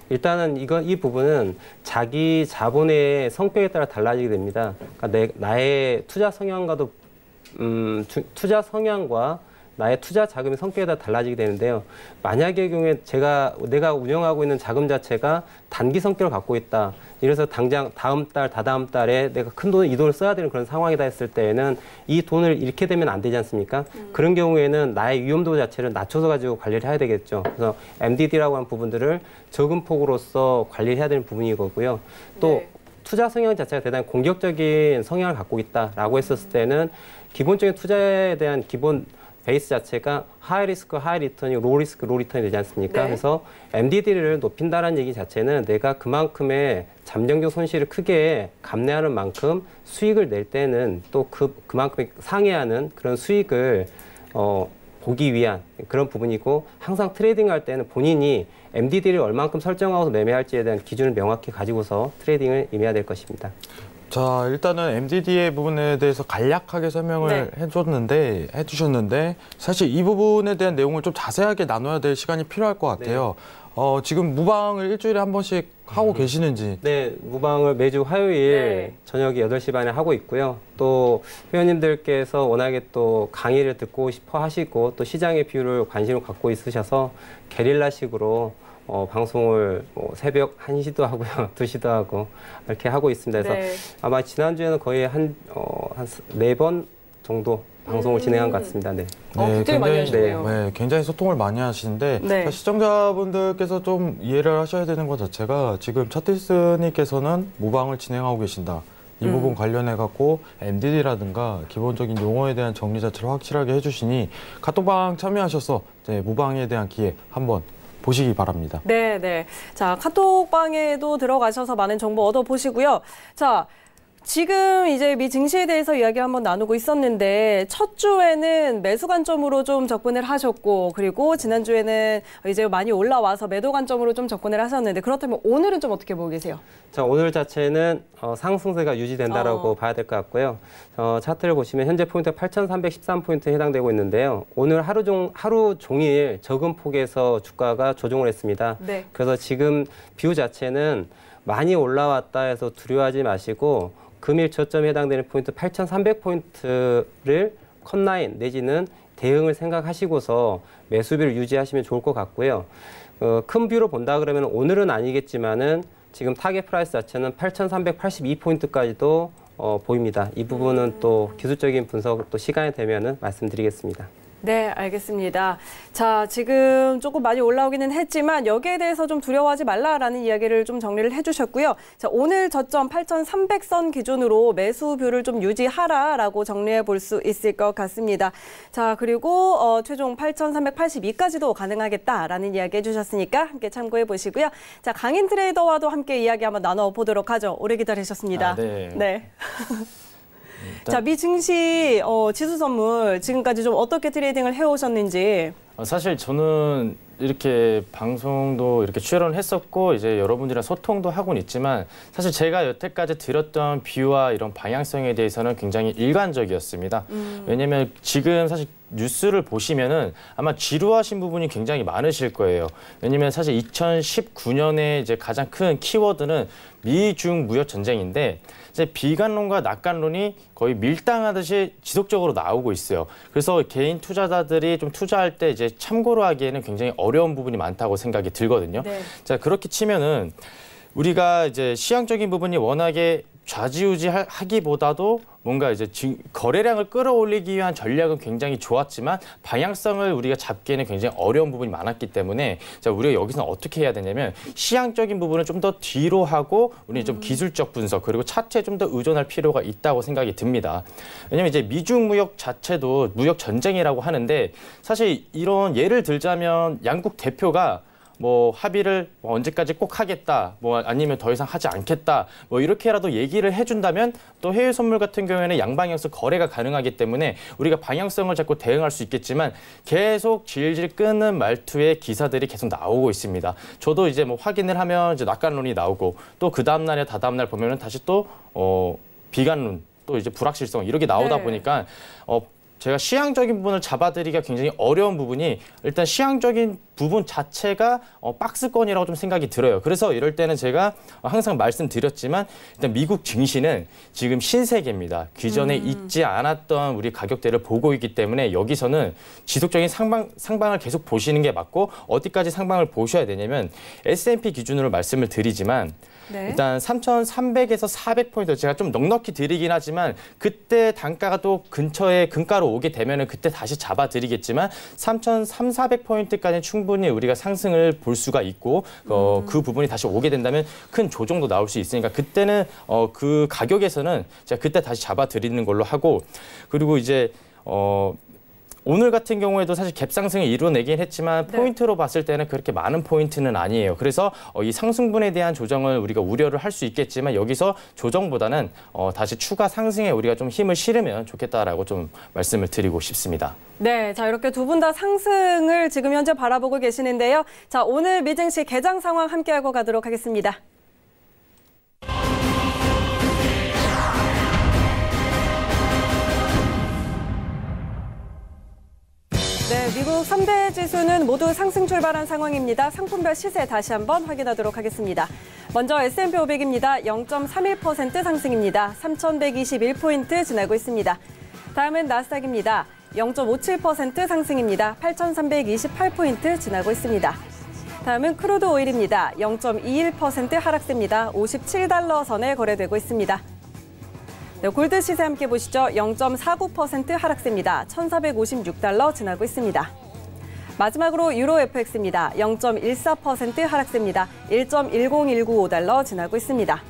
S5: 일단은 이 부분은 자기 자본의 성격에 따라 달라지게 됩니다. 그러니까 나의 투자 성향과도 투자 성향과 나의 투자 자금의 성격에 따라 달라지게 되는데요. 만약의 경우에 내가 운영하고 있는 자금 자체가 단기 성격을 갖고 있다. 이래서 당장 다음 달, 다다음 달에 내가 큰 돈을 이 돈을 써야 되는 그런 상황이다 했을 때에는 이 돈을 잃게 되면 안 되지 않습니까? 그런 경우에는 나의 위험도 자체를 낮춰서 가지고 관리를 해야 되겠죠. 그래서 MDD라고 하는 부분들을 적은 폭으로서 관리를 해야 되는 부분이거고요. 또 투자 성향 자체가 대단히 공격적인 성향을 갖고 있다라고 했었을 때는 기본적인 투자에 대한 기본 베이스 자체가 하이 리스크, 하이 리턴이 로우 리스크, 로우 리턴이 되지 않습니까? 그래서 MDD를 높인다는 얘기 자체는 내가 그만큼의 잠정적 손실을 크게 감내하는 만큼 수익을 낼 때는 또 그만큼 상회하는 그런 수익을 보기 위한 그런 부분이고 항상 트레이딩 할 때는 본인이 MDD를 얼만큼 설정하고 매매할지에 대한 기준을 명확히 가지고서 트레이딩을 임해야 될 것입니다.
S4: 자, 일단은 MDD의 부분에 대해서 간략하게 설명을 해주셨는데 사실 이 부분에 대한 내용을 좀 자세하게 나눠야 될 시간이 필요할 것 같아요. 지금 무방을 일주일에 한 번씩 하고 계시는지?
S5: 네, 무방을 매주 화요일 저녁 8시 반에 하고 있고요. 또 회원님들께서 워낙에 또 강의를 듣고 싶어 하시고 또 시장의 비율을 관심을 갖고 있으셔서 게릴라식으로 방송을 새벽 1시도 하고요, 2시도 하고 이렇게 하고 있습니다. 그래서 아마 지난주에는 거의 한 4번 정도 방송을 진행한 것 같습니다.
S2: 굉장히 많이 하시네요.
S4: 네, 굉장히 소통을 많이 하시는데 시청자분들께서 좀 이해를 하셔야 되는 것 자체가 지금 차티스님께서는 무방을 진행하고 계신다. 이 부분 관련해갖고 MDD라든가 기본적인 용어에 대한 정리 자체를 확실하게 해주시니 카톡방 참여하셔서 무방에 대한 기회 한번 보시기 바랍니다.
S2: 네. 자, 카톡방에도 들어가셔서 많은 정보 얻어보시고요. 자, 지금 이제 미 증시에 대해서 이야기 한번 나누고 있었는데 첫 주에는 매수 관점으로 좀 접근을 하셨고 그리고 지난주에는 이제 많이 올라와서 매도 관점으로 좀 접근을 하셨는데 그렇다면 오늘은 좀 어떻게 보고 계세요?
S5: 자, 오늘 자체는 상승세가 유지된다라고 봐야 될 것 같고요. 차트를 보시면 현재 포인트가 8,313포인트에 해당되고 있는데요. 오늘 하루 종일 적은 폭에서 주가가 조정을 했습니다. 그래서 지금 뷰 자체는 많이 올라왔다 해서 두려워하지 마시고 금일 저점에 해당되는 포인트 8,300포인트를 컷라인 내지는 대응을 생각하시고서 매수비를 유지하시면 좋을 것 같고요. 큰 뷰로 본다 그러면 오늘은 아니겠지만은 지금 타겟 프라이스 자체는 8,382포인트까지도 보입니다. 이 부분은 또 기술적인 분석 또 시간이 되면은 말씀드리겠습니다.
S2: 네, 알겠습니다. 자, 지금 조금 많이 올라오기는 했지만 여기에 대해서 좀 두려워하지 말라라는 이야기를 좀 정리를 해주셨고요. 자, 오늘 저점 8,300선 기준으로 매수뷰를 좀 유지하라라고 정리해 볼 수 있을 것 같습니다. 자, 그리고 최종 8,382까지도 가능하겠다라는 이야기 해주셨으니까 함께 참고해 보시고요. 자, 강인 트레이더와도 함께 이야기 한번 나눠보도록 하죠. 오래 기다리셨습니다.
S7: 네.
S2: 자, 미 증시 지수 선물 지금까지 좀 어떻게 트레이딩을 해오셨는지.
S7: 사실 저는 이렇게 방송도 이렇게 출연을 했었고 이제 여러분들이랑 소통도 하고는 있지만 사실 제가 여태까지 드렸던 뷰와 이런 방향성에 대해서는 굉장히 일관적이었습니다. 왜냐하면 지금 사실 뉴스를 보시면은 아마 지루하신 부분이 굉장히 많으실 거예요. 왜냐하면 사실 2019년에 이제 가장 큰 키워드는 미중 무역 전쟁인데 이제 비관론과 낙관론이 거의 밀당하듯이 지속적으로 나오고 있어요. 그래서 개인 투자자들이 좀 투자할 때 이제 참고로 하기에는 굉장히 어려운 부분이 많다고 생각이 들거든요.
S2: 네.
S7: 자, 그렇게 치면은 우리가 이제 시장적인 부분이 워낙에 좌지우지하기보다도 뭔가 이제 거래량을 끌어올리기 위한 전략은 굉장히 좋았지만 방향성을 우리가 잡기에는 굉장히 어려운 부분이 많았기 때문에 자, 우리가 여기서 어떻게 해야 되냐면 시장적인 부분을 좀 더 뒤로 하고 우리는 좀 기술적 분석 그리고 차트에 좀 더 의존할 필요가 있다고 생각이 듭니다. 왜냐하면 이제 미중 무역 자체도 무역 전쟁이라고 하는데 사실 이런 예를 들자면 양국 대표가 뭐 합의를 언제까지 꼭 하겠다, 뭐 아니면 더 이상 하지 않겠다, 뭐 이렇게라도 얘기를 해준다면 또 해외 선물 같은 경우에는 양방향에서 거래가 가능하기 때문에 우리가 방향성을 잡고 대응할 수 있겠지만 계속 질질 끄는 말투의 기사들이 계속 나오고 있습니다. 저도 이제 뭐 확인을 하면 이제 낙관론이 나오고 또 그 다음 날에 다다음 날 보면은 다시 또 비관론, 또 이제 불확실성 이렇게 나오다
S2: 네.
S7: 보니까 제가 시향적인 부분을 잡아드리기가 굉장히 어려운 부분이 일단 시향적인 부분 자체가 박스권이라고 좀 생각이 들어요. 그래서 이럴 때는 제가 항상 말씀드렸지만 일단 미국 증시는 지금 신세계입니다. 기존에 있지 않았던 우리 가격대를 보고 있기 때문에 여기서는 지속적인 상방을 계속 보시는 게 맞고 어디까지 상방을 보셔야 되냐면 S&P 기준으로 말씀을 드리지만
S2: 네.
S7: 일단 3,300에서 400포인트 제가 좀 넉넉히 드리긴 하지만 그때 단가가 또 근처에 근가로 오게 되면은 그때 다시 잡아드리겠지만 3,300~400포인트까지는 충분히 우리가 상승을 볼 수가 있고 그 부분이 다시 오게 된다면 큰 조정도 나올 수 있으니까 그때는 그 가격에서는 제가 그때 다시 잡아드리는 걸로 하고 그리고 이제 오늘 같은 경우에도 사실 갭 상승을 이뤄내긴 했지만 포인트로 봤을 때는 그렇게 많은 포인트는 아니에요. 그래서 이 상승분에 대한 조정을 우리가 우려를 할 수 있겠지만 여기서 조정보다는 다시 추가 상승에 우리가 좀 힘을 실으면 좋겠다라고 좀 말씀을 드리고 싶습니다.
S2: 네, 자 이렇게 두 분 다 상승을 지금 현재 바라보고 계시는데요. 자, 오늘 미증시 개장 상황 함께하고 가도록 하겠습니다. 네, 미국 3대 지수는 모두 상승 출발한 상황입니다. 상품별 시세 다시 한번 확인하도록 하겠습니다. 먼저 S&P 500입니다. 0.31% 상승입니다. 3,121포인트 지나고 있습니다. 다음은 나스닥입니다. 0.57% 상승입니다. 8,328포인트 지나고 있습니다. 다음은 크루드 오일입니다. 0.21% 하락세입니다. 57달러 선에 거래되고 있습니다. 네, 골드 시세 함께 보시죠. 0.49% 하락세입니다. 1,456달러 지나고 있습니다. 마지막으로 유로 FX입니다. 0.14% 하락세입니다. 1.10195달러 지나고 있습니다.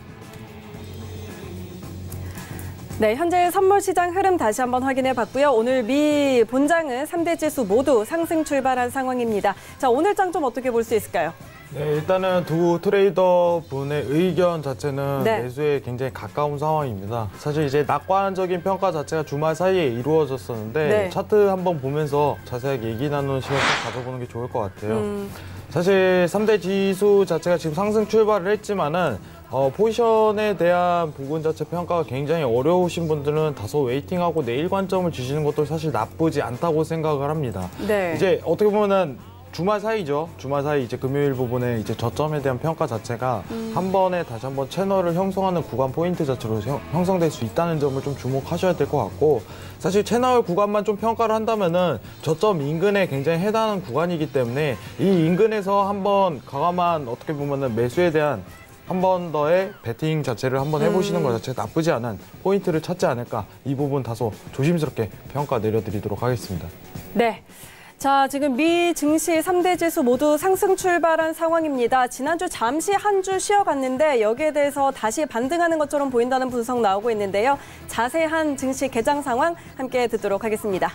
S2: 네, 현재 선물 시장 흐름 다시 한번 확인해 봤고요. 오늘 미 본장은 3대 지수 모두 상승 출발한 상황입니다. 자, 오늘 장 좀 어떻게 볼 수 있을까요?
S4: 네, 일단은 두 트레이더 분의 의견 자체는
S2: 네.
S4: 매수에 굉장히 가까운 상황입니다. 사실 이제 낙관적인 평가 자체가 주말 사이에 이루어졌었는데
S2: 네.
S4: 차트 한번 보면서 자세하게 얘기 나누는 시간 좀 가져보는 게 좋을 것 같아요. 사실 3대 지수 자체가 지금 상승 출발을 했지만은 포지션에 대한 부분 자체 평가가 굉장히 어려우신 분들은 다소 웨이팅하고 내일 관점을 주시는 것도 사실 나쁘지 않다고 생각을 합니다.
S2: 네.
S4: 이제 어떻게 보면은 주말 사이죠. 주말 사이 이제 금요일 부분에 이제 저점에 대한 평가 자체가 한 번에 다시 한번 채널을 형성하는 구간 포인트 자체로 형성될 수 있다는 점을 좀 주목하셔야 될 것 같고 사실 채널 구간만 좀 평가를 한다면은 저점 인근에 굉장히 해당하는 구간이기 때문에 이 인근에서 한번 과감한 어떻게 보면은 매수에 대한 한 번 더의 배팅 자체를 한번 해보시는 것 자체가 나쁘지 않은 포인트를 찾지 않을까 이 부분 다소 조심스럽게 평가 내려드리도록 하겠습니다.
S2: 네. 자, 지금 미 증시 3대 지수 모두 상승 출발한 상황입니다. 지난주 잠시 한 주 쉬어갔는데 여기에 대해서 다시 반등하는 것처럼 보인다는 분석 나오고 있는데요. 자세한 증시 개장 상황 함께 듣도록 하겠습니다.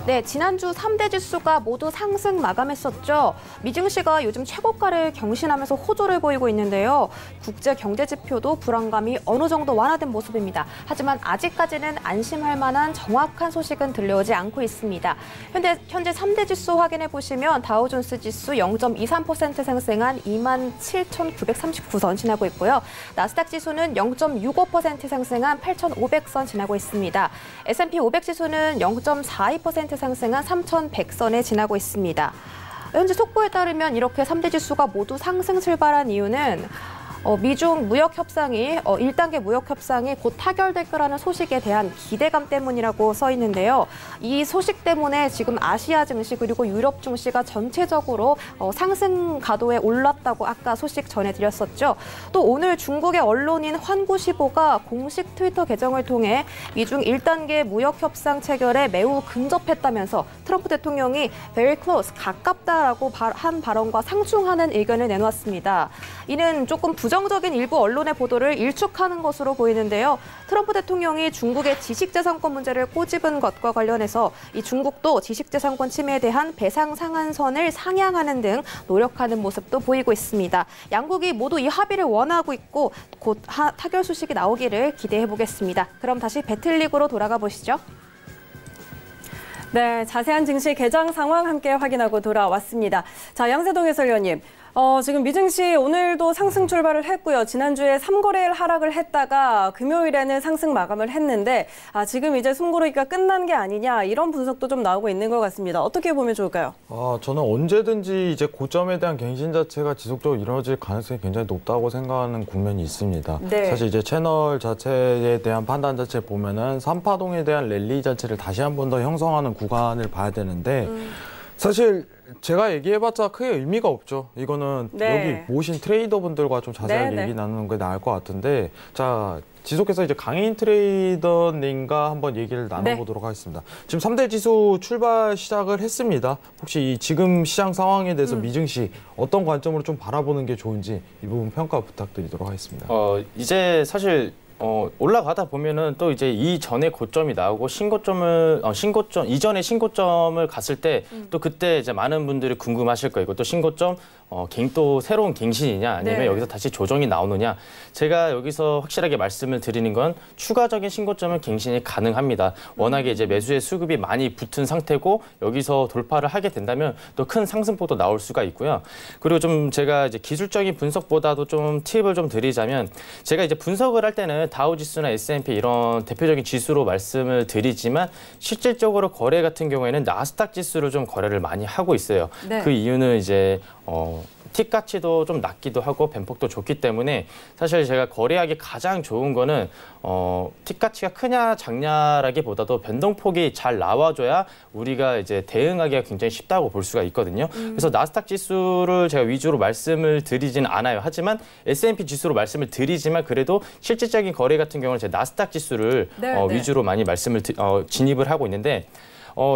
S3: 네, 지난주 3대 지수가 모두 상승 마감했었죠. 미증시가 요즘 최고가를 경신하면서 호조를 보이고 있는데요. 국제 경제 지표도 불안감이 어느 정도 완화된 모습입니다. 하지만 아직까지는 안심할 만한 정확한 소식은 들려오지 않고 있습니다. 현재 3대 지수 확인해 보시면 다우존스 지수 0.23% 상승한 27,939선 지나고 있고요. 나스닥 지수는 0.65% 상승한 8,500선 지나고 있습니다. S&P 500 지수는 0.42% 상승한 3,100선에 지나고 있습니다. 현재 속보에 따르면 이렇게 3대 지수가 모두 상승 출발한 이유는 미중 무역 협상이 1단계 무역 협상이 곧 타결될 거라는 소식에 대한 기대감 때문이라고 써 있는데요. 이 소식 때문에 지금 아시아 증시 그리고 유럽 증시가 전체적으로 상승 가도에 올랐다고 아까 소식 전해드렸었죠. 또 오늘 중국의 언론인 환구시보가 공식 트위터 계정을 통해 미중 1단계 무역 협상 체결에 매우 근접했다면서 트럼프 대통령이 very close, 가깝다라고 한 발언과 상충하는 의견을 내놓았습니다. 이는 조금 부정적인 일부 언론의 보도를 일축하는 것으로 보이는데요. 트럼프 대통령이 중국의 지식재산권 문제를 꼬집은 것과 관련해서 이 중국도 지식재산권 침해에 대한 배상 상한선을 상향하는 등 노력하는 모습도 보이고 있습니다. 양국이 모두 이 합의를 원하고 있고 곧 타결 소식이 나오기를 기대해 보겠습니다. 그럼 다시 배틀리그로 돌아가 보시죠.
S2: 네, 자세한 증시 개장 상황 함께 확인하고 돌아왔습니다. 자, 양세동 해설위원님. 지금 미증시 오늘도 상승 출발을 했고요. 지난주에 3거래일 하락을 했다가 금요일에는 상승 마감을 했는데 지금 이제 숨고르기가 끝난 게 아니냐 이런 분석도 좀 나오고 있는 것 같습니다. 어떻게 보면 좋을까요?
S4: 저는 언제든지 이제 고점에 대한 갱신 자체가 지속적으로 이루어질 가능성이 굉장히 높다고 생각하는 국면이 있습니다.
S2: 네.
S4: 사실 이제 채널 자체에 대한 판단 자체 보면은 3파동에 대한 랠리 자체를 다시 한 번 더 형성하는 구간을 봐야 되는데 사실 제가 얘기해봤자 크게 의미가 없죠. 이거는
S2: 네.
S4: 여기 모신 트레이더분들과 좀 자세하게 얘기 나누는 게 나을 것 같은데 자 지속해서 이제 강인 트레이더님과 한번 얘기를 나눠보도록 하겠습니다. 지금 3대 지수 출발 시작을 했습니다. 혹시 이 지금 시장 상황에 대해서 미증시 어떤 관점으로 좀 바라보는 게 좋은지 이 부분 평가 부탁드리도록 하겠습니다.
S7: 이제 사실 올라가다 보면은 또 이제 이전에 고점이 나오고 이전에 신고점을 갔을 때 또 그때 이제 많은 분들이 궁금하실 거예요. 또 신고점 또 새로운 갱신이냐 아니면 여기서 다시 조정이 나오느냐. 제가 여기서 확실하게 말씀을 드리는 건 추가적인 신고점은 갱신이 가능합니다. 워낙에 이제 매수의 수급이 많이 붙은 상태고 여기서 돌파를 하게 된다면 또 큰 상승폭도 나올 수가 있고요. 그리고 좀 제가 이제 기술적인 분석보다도 좀 팁을 좀 드리자면 제가 이제 분석을 할 때는 다우지수나 S&P 이런 대표적인 지수로 말씀을 드리지만 실질적으로 거래 같은 경우에는 나스닥 지수를 좀 거래를 많이 하고 있어요.
S2: 네.
S7: 그 이유는 이제 틱 가치도 좀 낮기도 하고 밴폭도 좋기 때문에 사실 제가 거래하기 가장 좋은 거는 틱 가치가 크냐 작냐라기보다도 변동폭이 잘 나와줘야 우리가 이제 대응하기가 굉장히 쉽다고 볼 수가 있거든요. 그래서 나스닥 지수를 제가 위주로 말씀을 드리지는 않아요. 하지만 S&P 지수로 말씀을 드리지만 그래도 실질적인 거래 같은 경우는 제 나스닥 지수를 위주로 많이 말씀을 진입을 하고 있는데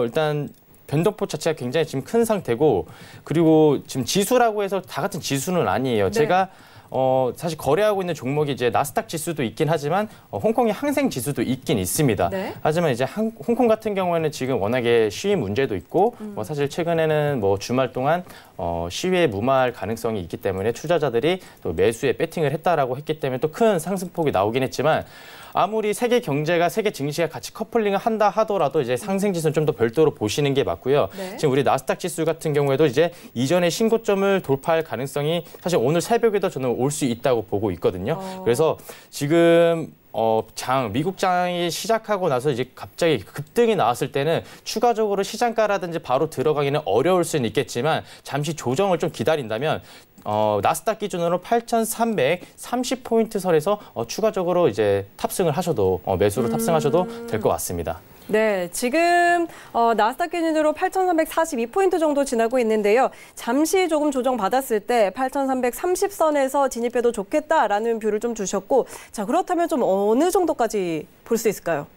S7: 일단 변동폭 자체가 굉장히 지금 큰 상태고 그리고 지금 지수라고 해서 다 같은 지수는 아니에요. 제가 사실 거래하고 있는 종목이 이제 나스닥 지수도 있긴 하지만 홍콩의 항생 지수도 있긴 있습니다. 하지만 이제 홍콩 같은 경우에는 지금 워낙에 시위 문제도 있고 사실 최근에는 주말 동안 시위에 무마할 가능성이 있기 때문에 투자자들이 또 매수에 배팅을 했다라고 했기 때문에 또 큰 상승폭이 나오긴 했지만 아무리 세계 경제가 세계 증시가 같이 커플링을 한다 하더라도 이제 상승 지수는 좀 더 별도로 보시는 게 맞고요. 지금 우리 나스닥 지수 같은 경우에도 이제 이전의 신고점을 돌파할 가능성이 사실 오늘 새벽에도 저는 올 수 있다고 보고 있거든요. 그래서 지금 미국 장이 시작하고 나서 이제 갑자기 급등이 나왔을 때는 추가적으로 시장가라든지 바로 들어가기는 어려울 수는 있겠지만 잠시 조정을 좀 기다린다면 나스닥 기준으로 8,330포인트 선에서 추가적으로 이제 탑승을 하셔도 매수로 탑승하셔도 될 것 같습니다.
S2: 네, 지금 나스닥 기준으로 8,342포인트 정도 지나고 있는데요. 잠시 조금 조정받았을 때 8,330선에서 진입해도 좋겠다라는 뷰를 좀 주셨고 자 그렇다면 좀 어느 정도까지 볼 수 있을까요?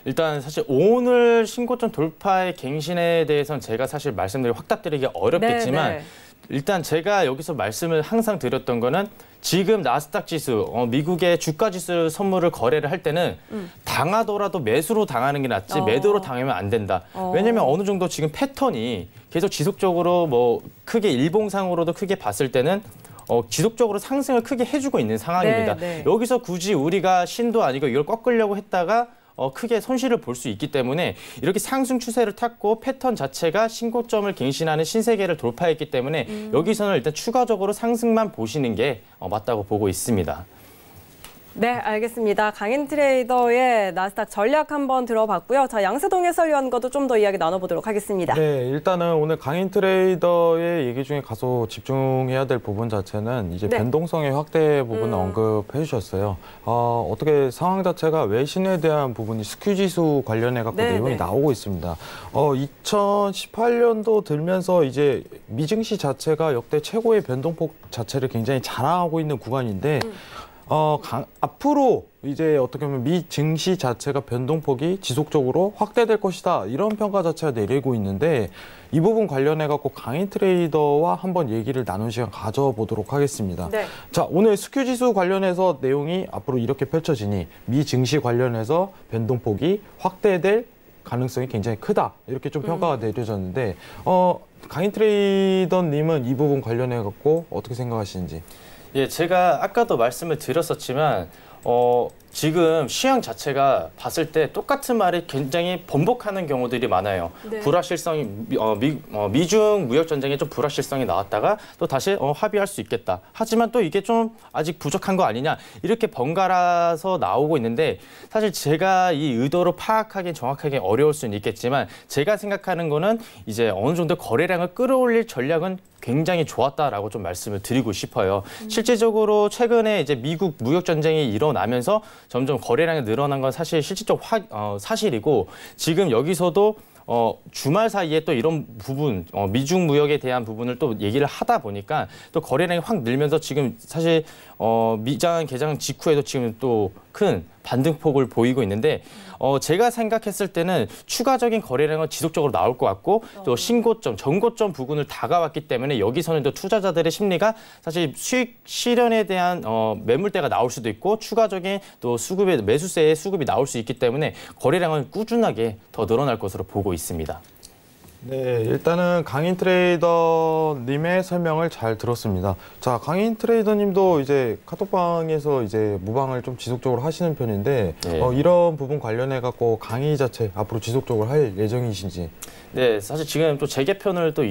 S7: 일단 사실 오늘 신고점 돌파의 갱신에 대해서는 제가 사실 말씀드리기 확답드리기 어렵겠지만
S2: 네.
S7: 일단 제가 여기서 말씀을 항상 드렸던 거는 지금 나스닥 지수, 미국의 주가 지수 선물을 거래를 할 때는 당하더라도 매수로 당하는 게 낫지 매도로 당하면 안 된다. 왜냐면 어느 정도 지금 패턴이 계속 지속적으로 뭐 크게 일봉상으로도 크게 봤을 때는 지속적으로 상승을 크게 해주고 있는 상황입니다.
S2: 네.
S7: 여기서 굳이 우리가 신도 아니고 이걸 꺾으려고 했다가 크게 손실을 볼 수 있기 때문에 이렇게 상승 추세를 탔고 패턴 자체가 신고점을 갱신하는 신세계를 돌파했기 때문에 여기서는 일단 추가적으로 상승만 보시는 게 맞다고 보고 있습니다.
S2: 네, 알겠습니다. 강인 트레이더의 나스닥 전략 한번 들어봤고요. 자, 양세동 해설위원과도 좀 더 이야기 나눠보도록 하겠습니다.
S4: 네, 일단은 오늘 강인 트레이더의 얘기 중에 가서 집중해야 될 부분 자체는 이제
S2: 네.
S4: 변동성의 확대 부분을 언급해 주셨어요. 어떻게 상황 자체가 외신에 대한 부분이 스큐 지수 관련해 갖고
S2: 네,
S4: 내용이
S2: 네.
S4: 나오고 있습니다. 2018년도 들면서 이제 미증시 자체가 역대 최고의 변동폭 자체를 굉장히 자랑하고 있는 구간인데 앞으로 이제 어떻게 보면 미 증시 자체가 변동폭이 지속적으로 확대될 것이다. 이런 평가 자체가 내리고 있는데 이 부분 관련해 갖고 강인 트레이더와 한번 얘기를 나눈 시간 가져보도록 하겠습니다.
S2: 네.
S4: 자, 오늘 스큐 지수 관련해서 내용이 앞으로 이렇게 펼쳐지니 미 증시 관련해서 변동폭이 확대될 가능성이 굉장히 크다. 이렇게 좀 평가가 내려졌는데 강인 트레이더님은 이 부분 관련해 갖고 어떻게 생각하시는지?
S7: 예, 제가 아까도 말씀을 드렸었지만 지금 시황 자체가 봤을 때 똑같은 말이 굉장히 번복하는 경우들이 많아요.
S2: 네.
S7: 불확실성이 미중 무역 전쟁에 좀 불확실성이 나왔다가 또 다시 합의할 수 있겠다. 하지만 또 이게 좀 아직 부족한 거 아니냐 이렇게 번갈아서 나오고 있는데 사실 제가 이 의도를 파악하기 정확하게 어려울 수는 있겠지만 제가 생각하는 거는 이제 어느 정도 거래량을 끌어올릴 전략은 굉장히 좋았다라고 좀 말씀을 드리고 싶어요. 실질적으로 최근에 이제 미국 무역 전쟁이 일어나면서 점점 거래량이 늘어난 건 사실 실질적 사실이고 지금 여기서도 주말 사이에 또 이런 부분, 미중 무역에 대한 부분을 또 얘기를 하다 보니까 또 거래량이 확 늘면서 지금 사실 미장 개장 직후에도 지금 또 큰 반등폭을 보이고 있는데 제가 생각했을 때는 추가적인 거래량은 지속적으로 나올 것 같고 또 신고점, 전고점 부근을 다가왔기 때문에 여기서는 또 투자자들의 심리가 사실 수익 실현에 대한 매물대가 나올 수도 있고 추가적인 또 수급의 매수세의 수급이 나올 수 있기 때문에 거래량은 꾸준하게 더 늘어날 것으로 보고 있습니다.
S4: 네, 일단은 강인 트레이더님의 설명을 잘 들었습니다. 자, 강인 트레이더님도 이제 카톡방에서 이제 무방을 좀 지속적으로 하시는 편인데
S7: 네.
S4: 이런 부분 관련해 갖고 강의 자체 앞으로 지속적으로 할 예정이신지?
S7: 네, 사실 지금 또 재개편을 또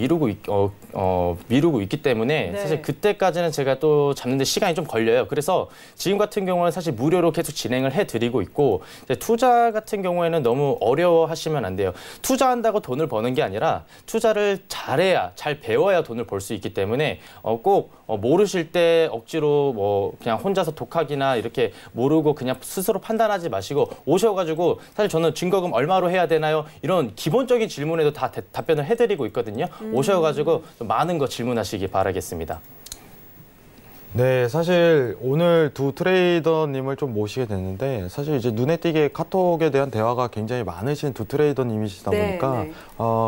S7: 미루고 있기 때문에
S2: 네.
S7: 사실 그때까지는 제가 또 잡는데 시간이 좀 걸려요. 그래서 지금 같은 경우는 사실 무료로 계속 진행을 해드리고 있고 이제 투자 같은 경우에는 너무 어려워하시면 안 돼요. 투자한다고 돈을 버는 게 아니라 투자를 잘해야, 잘 배워야 돈을 벌 수 있기 때문에 꼭 모르실 때 억지로 뭐 그냥 혼자서 독학이나 이렇게 모르고 그냥 스스로 판단하지 마시고 오셔가지고 사실 저는 증거금 얼마로 해야 되나요? 이런 기본적인 질문에도 다 답변을 해드리고 있거든요. 오셔가지고 많은 거 질문하시기 바라겠습니다.
S4: 네, 사실 오늘 두 트레이더님을 좀 모시게 됐는데 사실 이제 눈에 띄게 카톡에 대한 대화가 굉장히 많으신 두 트레이더님이시다
S2: 네,
S4: 보니까
S2: 네.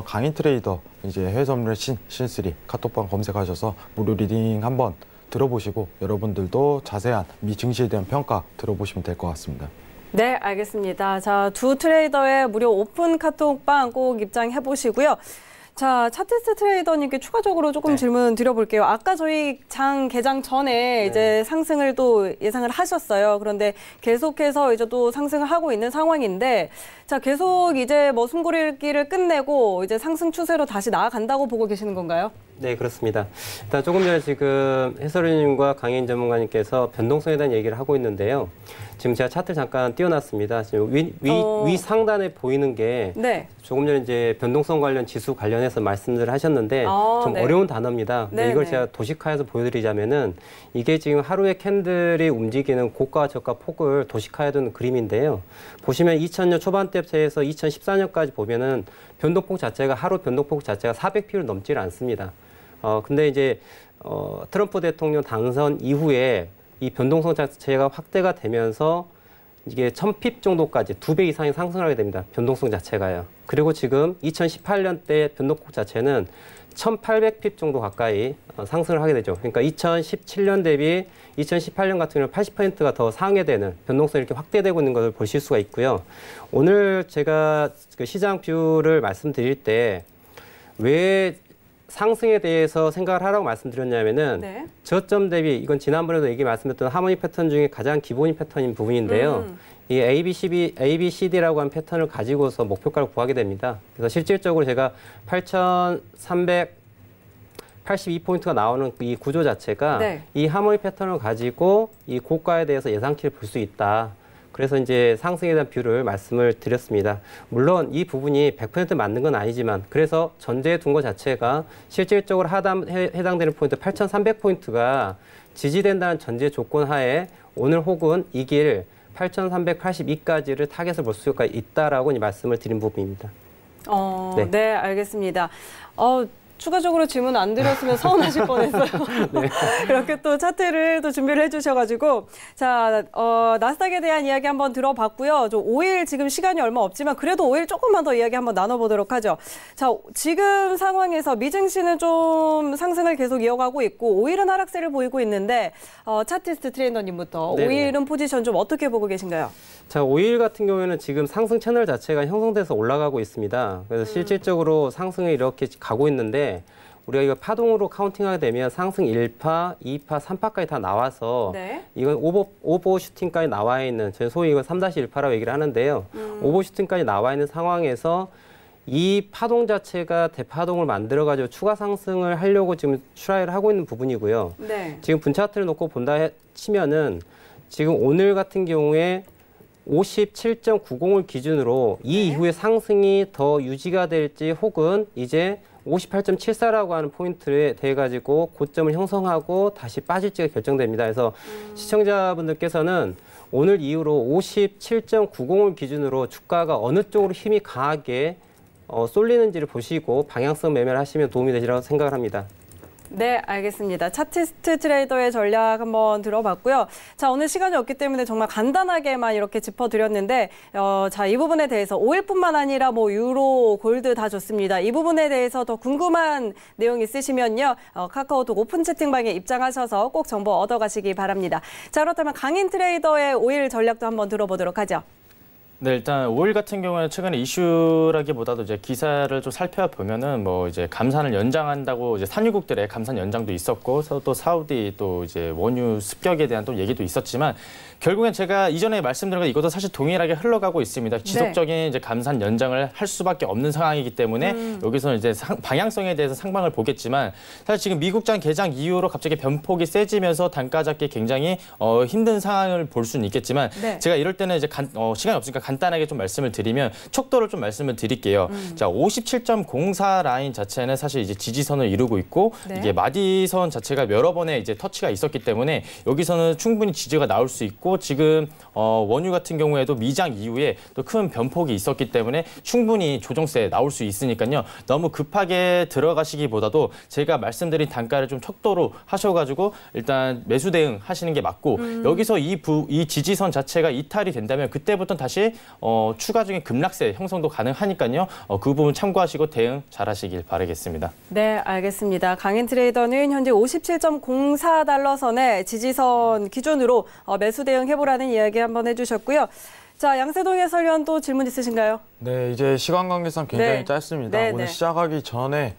S4: 강인 트레이더 이제 해외선물 신쓰리 카톡방 검색하셔서 무료 리딩 한번 들어보시고 여러분들도 자세한 미 증시에 대한 평가 들어보시면 될 것 같습니다.
S2: 네, 알겠습니다. 자, 두 트레이더의 무료 오픈 카톡방 꼭 입장해 보시고요. 자, 차티스트 트레이더님께 추가적으로 조금 질문 드려볼게요. 아까 저희 장 개장 전에 이제 상승을 또 예상을 하셨어요. 그런데 계속해서 이제 또 상승을 하고 있는 상황인데, 자, 계속 이제 뭐 숨고르기를 끝내고 이제 상승 추세로 다시 나아간다고 보고 계시는 건가요?
S5: 네, 그렇습니다. 일단 조금 전에 지금 해설위원님과 강인 전문가님께서 변동성에 대한 얘기를 하고 있는데요. 지금 제가 차트를 잠깐 띄워놨습니다. 지금 위 상단에 보이는 게
S2: 네.
S5: 조금 전에 이제 변동성 관련 지수 관련해서 말씀들을 하셨는데 좀
S2: 네.
S5: 어려운 단어입니다.
S2: 네,
S5: 이걸
S2: 네.
S5: 제가 도식화해서 보여드리자면은 이게 지금 하루의 캔들이 움직이는 고가 저가 폭을 도식화해둔 그림인데요. 보시면 2000년 초반대에서 2014년까지 보면은 변동폭 자체가 하루 변동폭 자체가 400p를 넘질 않습니다. 근데 이제 트럼프 대통령 당선 이후에 이 변동성 자체가 확대가 되면서 이게 1000핍 정도까지 2배 이상이 상승을 하게 됩니다. 변동성 자체가요. 그리고 지금 2018년 때 변동폭 자체는 1800핍 정도 가까이 상승을 하게 되죠. 그러니까 2017년 대비 2018년 같은 경우는 80%가 더 상회되는 변동성이 이렇게 확대되고 있는 것을 보실 수가 있고요. 오늘 제가 그 시장 뷰를 말씀드릴 때 왜 상승에 대해서 생각을 하라고 말씀드렸냐면은
S2: 네.
S5: 저점 대비 이건 지난번에도 얘기 말씀드렸던 하모니 패턴 중에 가장 기본인 패턴인 부분인데요. 이 ABCD라고 하는 패턴을 가지고서 목표가를 구하게 됩니다. 그래서 실질적으로 제가 8,382포인트가 나오는 이 구조 자체가
S2: 네.
S5: 이 하모니 패턴을 가지고 이 고가에 대해서 예상치를 볼 수 있다. 그래서 이제 상승에 대한 뷰를 말씀을 드렸습니다. 물론 이 부분이 100% 맞는 건 아니지만 그래서 전제에 둔 것 자체가 실질적으로 해당되는 포인트 8,300포인트가 지지된다는 전제 조건 하에 오늘 혹은 이 길 8,382까지를 타겟을 볼 수가 있다라고 말씀을 드린 부분입니다.
S2: 네. 네, 알겠습니다. 추가적으로 질문 안 드렸으면 서운하실 뻔했어요.
S5: 네.
S2: 이렇게 또 차트를 또 준비를 해주셔가지고 자 나스닥에 대한 이야기 한번 들어봤고요. 5일 지금 시간이 얼마 없지만 그래도 5일 조금만 더 이야기 한번 나눠보도록 하죠. 자 지금 상황에서 미증시는 좀 상승을 계속 이어가고 있고 5일은 하락세를 보이고 있는데 차티스트 트레이너님부터
S5: 네네.
S2: 5일은 포지션 좀 어떻게 보고 계신가요?
S5: 자, 5일 같은 경우에는 지금 상승 채널 자체가 형성돼서 올라가고 있습니다. 그래서 실질적으로 상승이 이렇게 가고 있는데 우리가 이거 파동으로 카운팅하게 되면 상승 1파, 2파, 3파까지 다 나와서
S2: 네.
S5: 이건 오버슈팅까지 나와 있는 저희 소위 이거 3-1파라고 얘기를 하는데요. 오버슈팅까지 나와 있는 상황에서 이 파동 자체가 대파동을 만들어가지고 추가 상승을 하려고 지금 트라이를 하고 있는 부분이고요.
S2: 네.
S5: 지금 분차트를 놓고 본다 치면은 지금 오늘 같은 경우에 57.90을 기준으로 이 이후에 상승이 더 유지가 될지 혹은 이제 58.74라고 하는 포인트에 대해 가지고 고점을 형성하고 다시 빠질지가 결정됩니다. 그래서 시청자분들께서는 오늘 이후로 57.90을 기준으로 주가가 어느 쪽으로 힘이 강하게 쏠리는지를 보시고 방향성 매매를 하시면 도움이 되리라고 생각을 합니다.
S2: 네, 알겠습니다. 차티스트 트레이더의 전략 한번 들어봤고요. 자, 오늘 시간이 없기 때문에 정말 간단하게만 이렇게 짚어드렸는데, 자, 이 부분에 대해서 오일뿐만 아니라 유로, 골드 다 좋습니다. 이 부분에 대해서 더 궁금한 내용 있으시면요, 카카오톡 오픈 채팅방에 입장하셔서 꼭 정보 얻어가시기 바랍니다. 자, 그렇다면 강인 트레이더의 오일 전략도 한번 들어보도록 하죠.
S7: 네, 일단 5일 같은 경우에는 최근에 이슈라기보다도 이제 기사를 좀 살펴보면은 이제 감산을 연장한다고 이제 산유국들의 감산 연장도 있었고 또 사우디 또 이제 원유 습격에 대한 또 얘기도 있었지만 결국엔 제가 이전에 말씀드린 것 이것도 사실 동일하게 흘러가고 있습니다. 지속적인 이제 감산 연장을 할 수밖에 없는 상황이기 때문에 여기서는 이제 방향성에 대해서 상방을 보겠지만 사실 지금 미국장 개장 이후로 갑자기 변폭이 세지면서 단가 잡기 굉장히 힘든 상황을 볼 수는 있겠지만
S2: 네.
S7: 제가 이럴 때는 이제 시간이 없으니까 간단하게 좀 말씀을 드리면 척도를 좀 말씀을 드릴게요. 자, 57.04 라인 자체는 사실 이제 지지선을 이루고 있고
S2: 네.
S7: 이게 마디선 자체가 여러 번의 이제 터치가 있었기 때문에 여기서는 충분히 지지가 나올 수 있고 지금 원유 같은 경우에도 미장 이후에 또 큰 변폭이 있었기 때문에 충분히 조정세 나올 수 있으니까요. 너무 급하게 들어가시기보다도 제가 말씀드린 단가를 좀 척도로 하셔가지고 일단 매수 대응 하시는 게 맞고 여기서 이 지지선 자체가 이탈이 된다면 그때부터 다시 추가적인 급락세 형성도 가능하니까요. 그 부분 참고하시고 대응 잘하시길 바라겠습니다.
S2: 네, 알겠습니다. 강인 트레이더는 현재 57.04달러 선의 지지선 기준으로 매수 대응해보라는 이야기 한번 해주셨고요. 자, 양세동 해설위원 또 질문 있으신가요?
S4: 네, 이제 시간 관계상 굉장히
S2: 네.
S4: 짧습니다.
S2: 네,
S4: 오늘
S2: 네.
S4: 시작하기 전에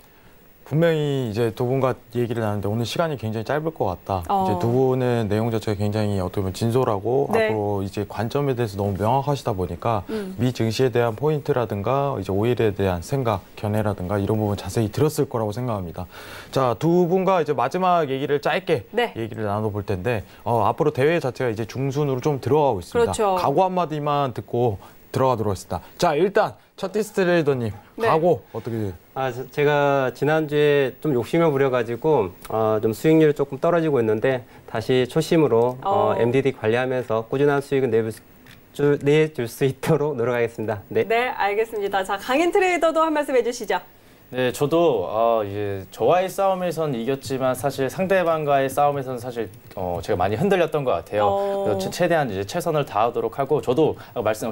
S4: 분명히 이제 두 분과 얘기를 나눴는데 오늘 시간이 굉장히 짧을 것 같다. 이제 두 분의 내용 자체가 굉장히 어떻게 보면 진솔하고
S2: 네.
S4: 앞으로 이제 관점에 대해서 너무 명확하시다 보니까 미 증시에 대한 포인트라든가 이제 5일에 대한 생각, 견해라든가 이런 부분 자세히 들었을 거라고 생각합니다. 자, 두 분과 이제 마지막 얘기를 짧게
S2: 네.
S4: 얘기를 나눠볼 텐데 앞으로 대회 자체가 이제 중순으로 좀 들어가고 있습니다.
S2: 그렇죠.
S4: 각오 한마디만 듣고 들어가도록 하겠습니다. 자, 일단 차티스트 트레이더님
S2: 네.
S4: 각오 어떻게?
S5: 제가 지난주에 좀 욕심을 부려가지고 좀 수익률이 조금 떨어지고 있는데 다시 초심으로 MDD 관리하면서 꾸준한 수익을 내줄 수 있도록 노력하겠습니다. 네.
S2: 네, 알겠습니다. 자, 강인 트레이더도 한 말씀 해주시죠.
S7: 네, 저도 이제 저와의 싸움에선 이겼지만 사실 상대방과의 싸움에서는 사실 제가 많이 흔들렸던 것 같아요. 그래서 최대한 이제 최선을 다하도록 하고 저도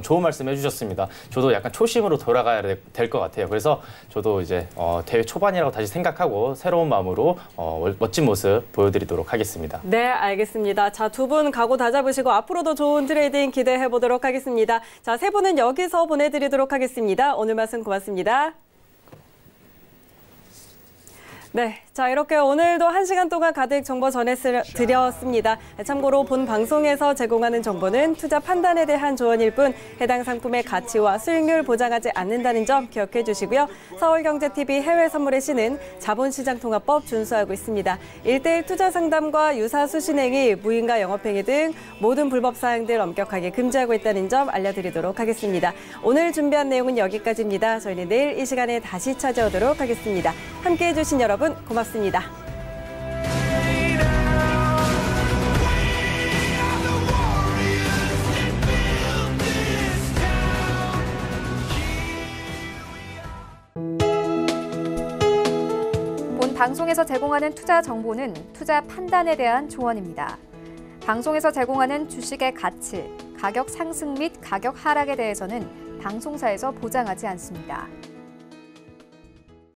S7: 좋은 말씀 해주셨습니다. 저도 약간 초심으로 돌아가야 될 것 같아요. 그래서 저도 이제 대회 초반이라고 다시 생각하고 새로운 마음으로 멋진 모습 보여드리도록 하겠습니다.
S2: 네, 알겠습니다. 자, 두 분 각오 다잡으시고 앞으로도 좋은 트레이딩 기대해 보도록 하겠습니다. 자, 세 분은 여기서 보내드리도록 하겠습니다. 오늘 말씀 고맙습니다. 네, 자 이렇게 오늘도 1시간 동안 가득 정보 전해드렸습니다. 참고로 본 방송에서 제공하는 정보는 투자 판단에 대한 조언일 뿐 해당 상품의 가치와 수익률 보장하지 않는다는 점 기억해 주시고요. 서울경제TV 해외선물의 시는 자본시장통합법 준수하고 있습니다. 1:1 투자 상담과 유사 수신행위, 무인가 영업행위 등 모든 불법 사항들 엄격하게 금지하고 있다는 점 알려드리도록 하겠습니다. 오늘 준비한 내용은 여기까지입니다. 저희는 내일 이 시간에 다시 찾아오도록 하겠습니다. 함께해 주신 여러분 고맙습니다.
S1: 본 방송에서 제공하는 투자 정보는 투자 판단에 대한 조언입니다. 방송에서 제공하는 주식의 가치, 가격 상승 및 가격 하락에 대해서는 방송사에서 보장하지 않습니다.